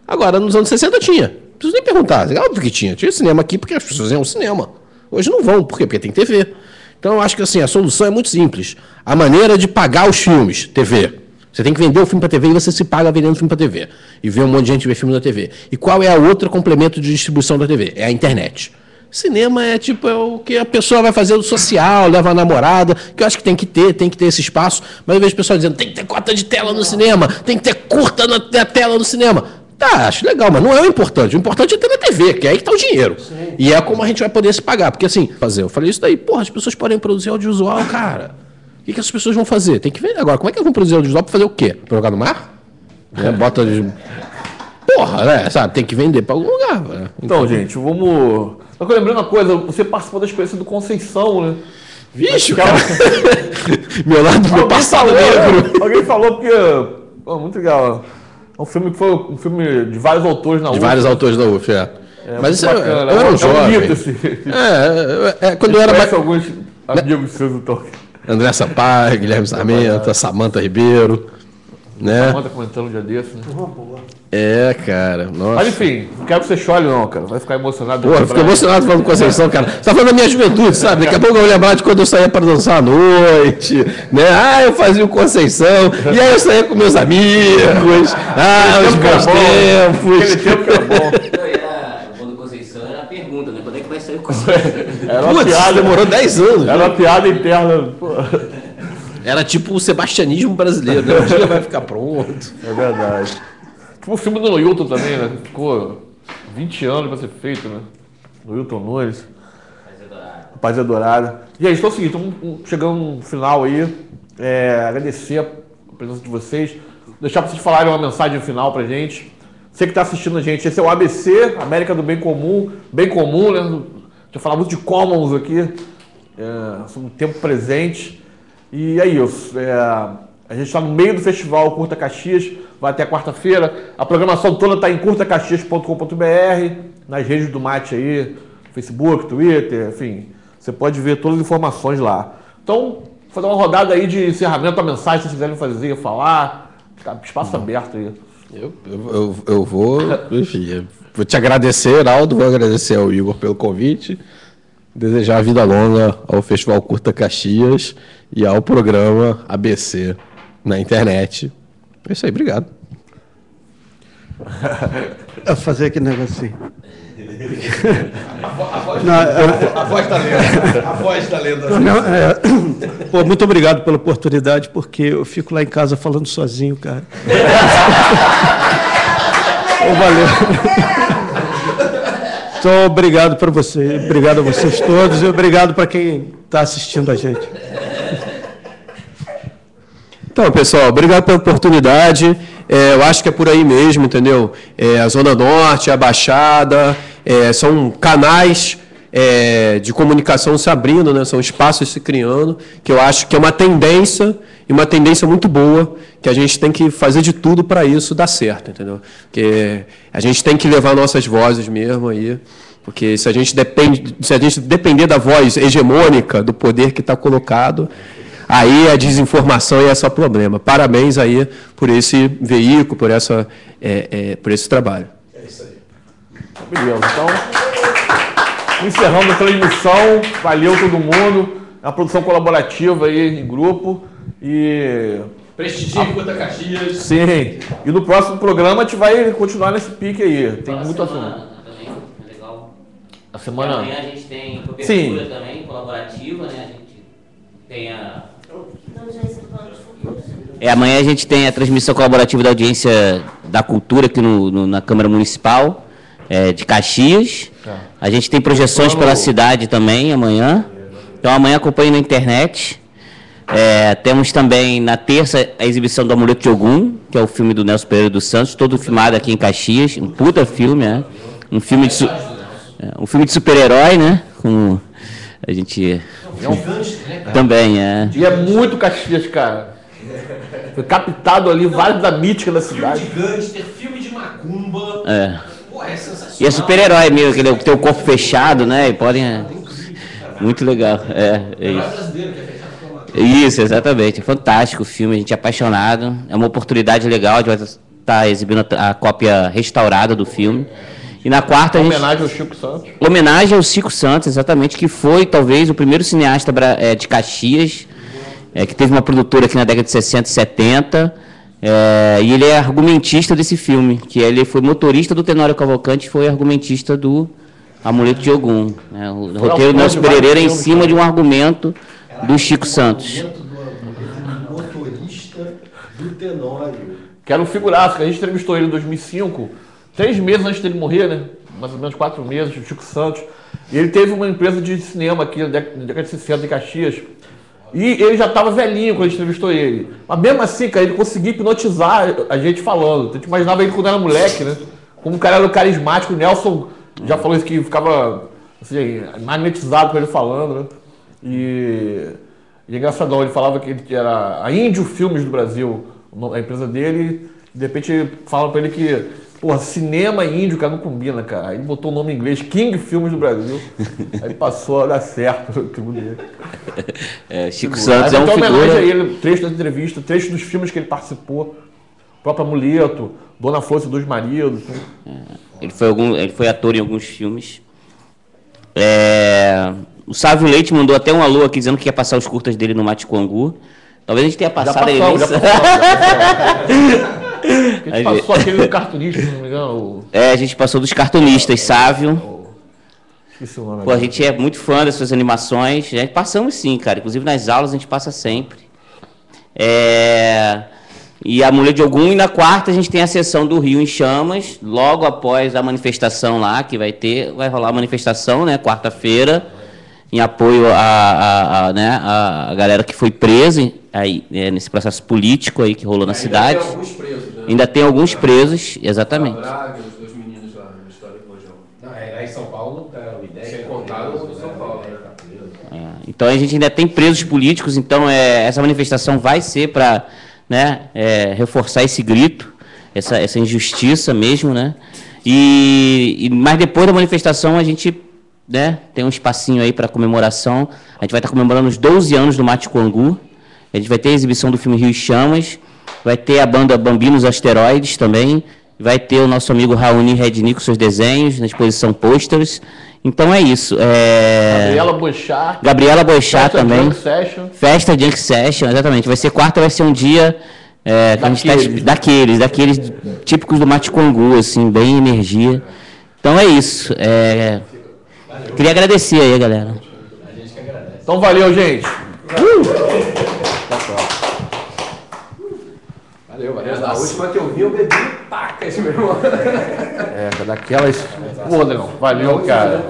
Speaker 5: Agora, nos anos 60 tinha. Não preciso nem perguntar. Óbvio que tinha. Tinha cinema aqui porque as pessoas iam ao cinema. Hoje não vão. Por quê? Porque tem TV. Então eu acho que assim, a solução é muito simples. A maneira de pagar os filmes, TV. Você tem que vender o filme para TV e você se paga vendendo filme para TV. E vê um monte de gente ver filme na TV. E qual é a outra complemento de distribuição da TV? É a internet. Cinema é o que a pessoa vai fazer do social, leva a namorada, que eu acho que tem que ter esse espaço. Mas eu vejo o pessoal dizendo, tem que ter cota de tela no cinema, tem que ter curta na tela no cinema. Tá, acho legal, mas não é o importante. O importante é ter na TV, que é aí que está o dinheiro. Sim. E é como a gente vai poder se pagar. Porque assim, eu falei isso daí, porra, as pessoas podem produzir audiovisual, cara. O que as pessoas vão fazer? Tem que ver. Agora, como é que elas vão produzir audiovisual para fazer o quê? Pra jogar no mar? Bota de... Porra, né? Sabe? Tem que vender para algum lugar. Né?
Speaker 1: Então, gente, vamos... Só que eu lembrei uma coisa, você participou da experiência do Conceição, né?
Speaker 5: Vixe, cara. meu passado negro.
Speaker 1: Alguém falou que... Pô, muito legal. É um filme que foi um filme de vários autores na UF.
Speaker 5: De vários autores da UF, mas isso eu era um jovem. Quando eu era mais...
Speaker 1: amigos seus do Toque.
Speaker 5: André Sampaio, Guilherme Sarmento, Samanta Ribeiro. Né?
Speaker 1: Samanta comentando um dia desse, né?
Speaker 5: É, cara. Nossa.
Speaker 1: Mas enfim, não quero que você chore, não, cara. Vai ficar emocionado.
Speaker 5: Pô, eu fico emocionado falando com Conceição, cara. Você tá falando da minha juventude, sabe? Daqui a pouco eu vou lembrar de quando eu saía para dançar à noite, né? Ah, eu fazia o Conceição, e aí eu saía com meus amigos. Ah, os bons tempos.
Speaker 1: Aquele tempo que era bom.
Speaker 9: Quando o Conceição era a pergunta, né? Quando é que vai sair o Conceição?
Speaker 1: Era uma piada,
Speaker 5: demorou 10 anos.
Speaker 1: Era uma piada interna. Pô.
Speaker 5: Era tipo o sebastianismo brasileiro, né? Um dia vai ficar pronto.
Speaker 1: É verdade. Tipo o filme do Wilton também, né? Ficou 20 anos pra ser feito, né? Do Wilton Nunes. Paz é Dourada. E aí, então é o seguinte, estamos chegando no final aí. Agradecer a presença de vocês. Deixar pra vocês falarem uma mensagem final pra gente. Você que está assistindo a gente, esse é o ABC, América do Bem Comum. Bem comum, né? A gente vai falar muito de commons aqui. Sobre o tempo presente. E é isso. A gente está no meio do festival Curta Caxias, vai até quarta-feira. A programação toda está em curtacaxias.com.br, nas redes do Mate aí, Facebook, Twitter, enfim. Você pode ver todas as informações lá. Então, vou fazer uma rodada aí de encerramento, a mensagem, se vocês quiserem fazer, falar. Espaço aberto aí.
Speaker 5: Eu vou, enfim, vou te agradecer, Heraldo, vou agradecer ao Igor pelo convite. Desejar vida longa ao Festival Curta Caxias e ao programa ABC na internet. É isso aí, obrigado.
Speaker 3: Eu fazer aquele negocinho.
Speaker 2: A voz da lenda. A voz da lenda.
Speaker 3: Pô, muito obrigado pela oportunidade, porque eu fico lá em casa falando sozinho, cara. Valeu. Então, obrigado para você, obrigado a vocês todos e obrigado para quem está assistindo a gente.
Speaker 6: Então, pessoal, obrigado pela oportunidade. Eu acho que é por aí mesmo, entendeu? A Zona Norte, a Baixada, são canais de comunicação se abrindo, né? São espaços se criando, que eu acho que é uma tendência, e uma tendência muito boa, que a gente tem que fazer de tudo para isso dar certo, entendeu? Porque a gente tem que levar nossas vozes mesmo aí, porque se a gente depender da voz hegemônica, do poder que está colocado, aí a desinformação é só problema. Parabéns aí por esse veículo, por esse trabalho.
Speaker 1: É isso aí. Beleza, então, encerrando a transmissão, valeu todo mundo, a produção colaborativa aí em grupo. E
Speaker 2: prestigie Curta Caxias.
Speaker 1: Sim. E no próximo programa a gente vai continuar nesse pique aí. Tem muito assunto.
Speaker 9: Também é legal.
Speaker 1: A semana.
Speaker 9: E amanhã a gente tem cobertura também, colaborativa, né? A gente tem amanhã a gente tem a transmissão colaborativa da audiência da cultura aqui na Câmara Municipal de Caxias. A gente tem projeções pela cidade também amanhã. Então amanhã acompanhe na internet. Temos também na terça a exibição do Amuleto de Ogum, que é o filme do Nelson Pereira dos Santos, todo filmado aqui em Caxias, um puta filme, né? Um filme de super-herói, né? Como a gente também
Speaker 1: E é muito Caxias, cara. Foi captado ali vários da mítica da cidade.
Speaker 2: Filme de gangster, filme de macumba. Pô, é sensacional.
Speaker 9: E é super-herói mesmo, que ele tem o corpo fechado, né? E podem. Muito legal. É isso. Isso, exatamente. É fantástico o filme, a gente é apaixonado. É uma oportunidade legal, a gente vai estar exibindo a cópia restaurada do filme. E na quarta
Speaker 1: homenagem ao Chico Santos.
Speaker 9: Homenagem ao Chico Santos, exatamente, que foi talvez o primeiro cineasta de Caxias, que teve uma produtora aqui na década de 60 e 70. E ele é argumentista desse filme, que ele foi motorista do Tenório Cavalcante e foi argumentista do Amuleto de Ogum. Né? O roteiro do Nelson Pereira é em cima de um argumento do Chico Santos.
Speaker 2: Motorista do Tenório.
Speaker 1: Que era um figuraço, que a gente entrevistou ele em 2005, 3 meses antes dele morrer, né? Mais ou menos 4 meses, o Chico Santos. E ele teve uma empresa de cinema aqui na década de 60 em Caxias. E ele já estava velhinho quando a gente entrevistou ele. Mas mesmo assim, cara, ele conseguia hipnotizar a gente falando. A gente imaginava ele quando era moleque, né? Como o cara era carismático, o Nelson já falou isso, que ficava assim, magnetizado com ele falando, né? E é engraçadão, ele falava que ele era a Índio Filmes do Brasil, a empresa dele, e de repente falam pra ele que, porra, cinema e índio, cara, não combina, cara. Aí ele botou o nome em inglês, King Filmes do Brasil, aí passou a dar certo o filme dele.
Speaker 9: Chico Santos é um figura...
Speaker 1: homenagem a ele, trecho da entrevista, trecho dos filmes que ele participou, o próprio Amuleto, Dona Flor e Dois Maridos.
Speaker 9: Ele foi ator em alguns filmes. O Sávio Leite mandou até um alô aqui dizendo que ia passar os curtas dele no Mate com Angu. Talvez a gente tenha passado ele.
Speaker 1: A gente passou aquele do cartunista, se não me engano.
Speaker 9: A gente passou dos cartunistas, Sávio.
Speaker 1: Esqueci o nome.
Speaker 9: Pô, a gente é muito fã das suas animações. A gente passamos sim, cara. Inclusive nas aulas a gente passa sempre. E a Mulher de Ogum, e na quarta a gente tem a sessão do Rio em Chamas, logo após a manifestação lá, que vai rolar a manifestação, né, quarta-feira, em apoio a galera que foi presa aí, nesse processo político aí que rolou na cidade.
Speaker 4: Ainda tem alguns presos, né?
Speaker 9: Ainda tem alguns presos, exatamente.
Speaker 4: Braga, os dois meninos lá na história do Lojão.
Speaker 2: Não, lá em São Paulo, o ideia
Speaker 4: sem contar o São Paulo, né?
Speaker 9: Então a gente ainda tem presos políticos, então essa manifestação vai ser para reforçar esse grito, essa injustiça mesmo, né? Mas depois da manifestação a gente tem um espacinho aí para comemoração. A gente vai estar comemorando os 12 anos do Mate com Angu. A gente vai ter a exibição do filme Rio e Chamas, vai ter a banda Bambinos Asteroides também, vai ter o nosso amigo Raoni Redni com seus desenhos na exposição Posters. Então é isso. Gabriela Boixá também.
Speaker 1: Junk Session.
Speaker 9: Festa Junk Session, exatamente. Vai ser quarta, vai ser um dia daqueles típicos do Mate com Angu, assim, bem energia. Então é isso. Queria agradecer aí, galera.
Speaker 2: A gente que agradece.
Speaker 1: Então valeu, gente.
Speaker 2: Valeu.
Speaker 4: A última que eu vi, eu bebi pacas, meu irmão.
Speaker 1: Daquelas... Pô, não. Valeu, cara.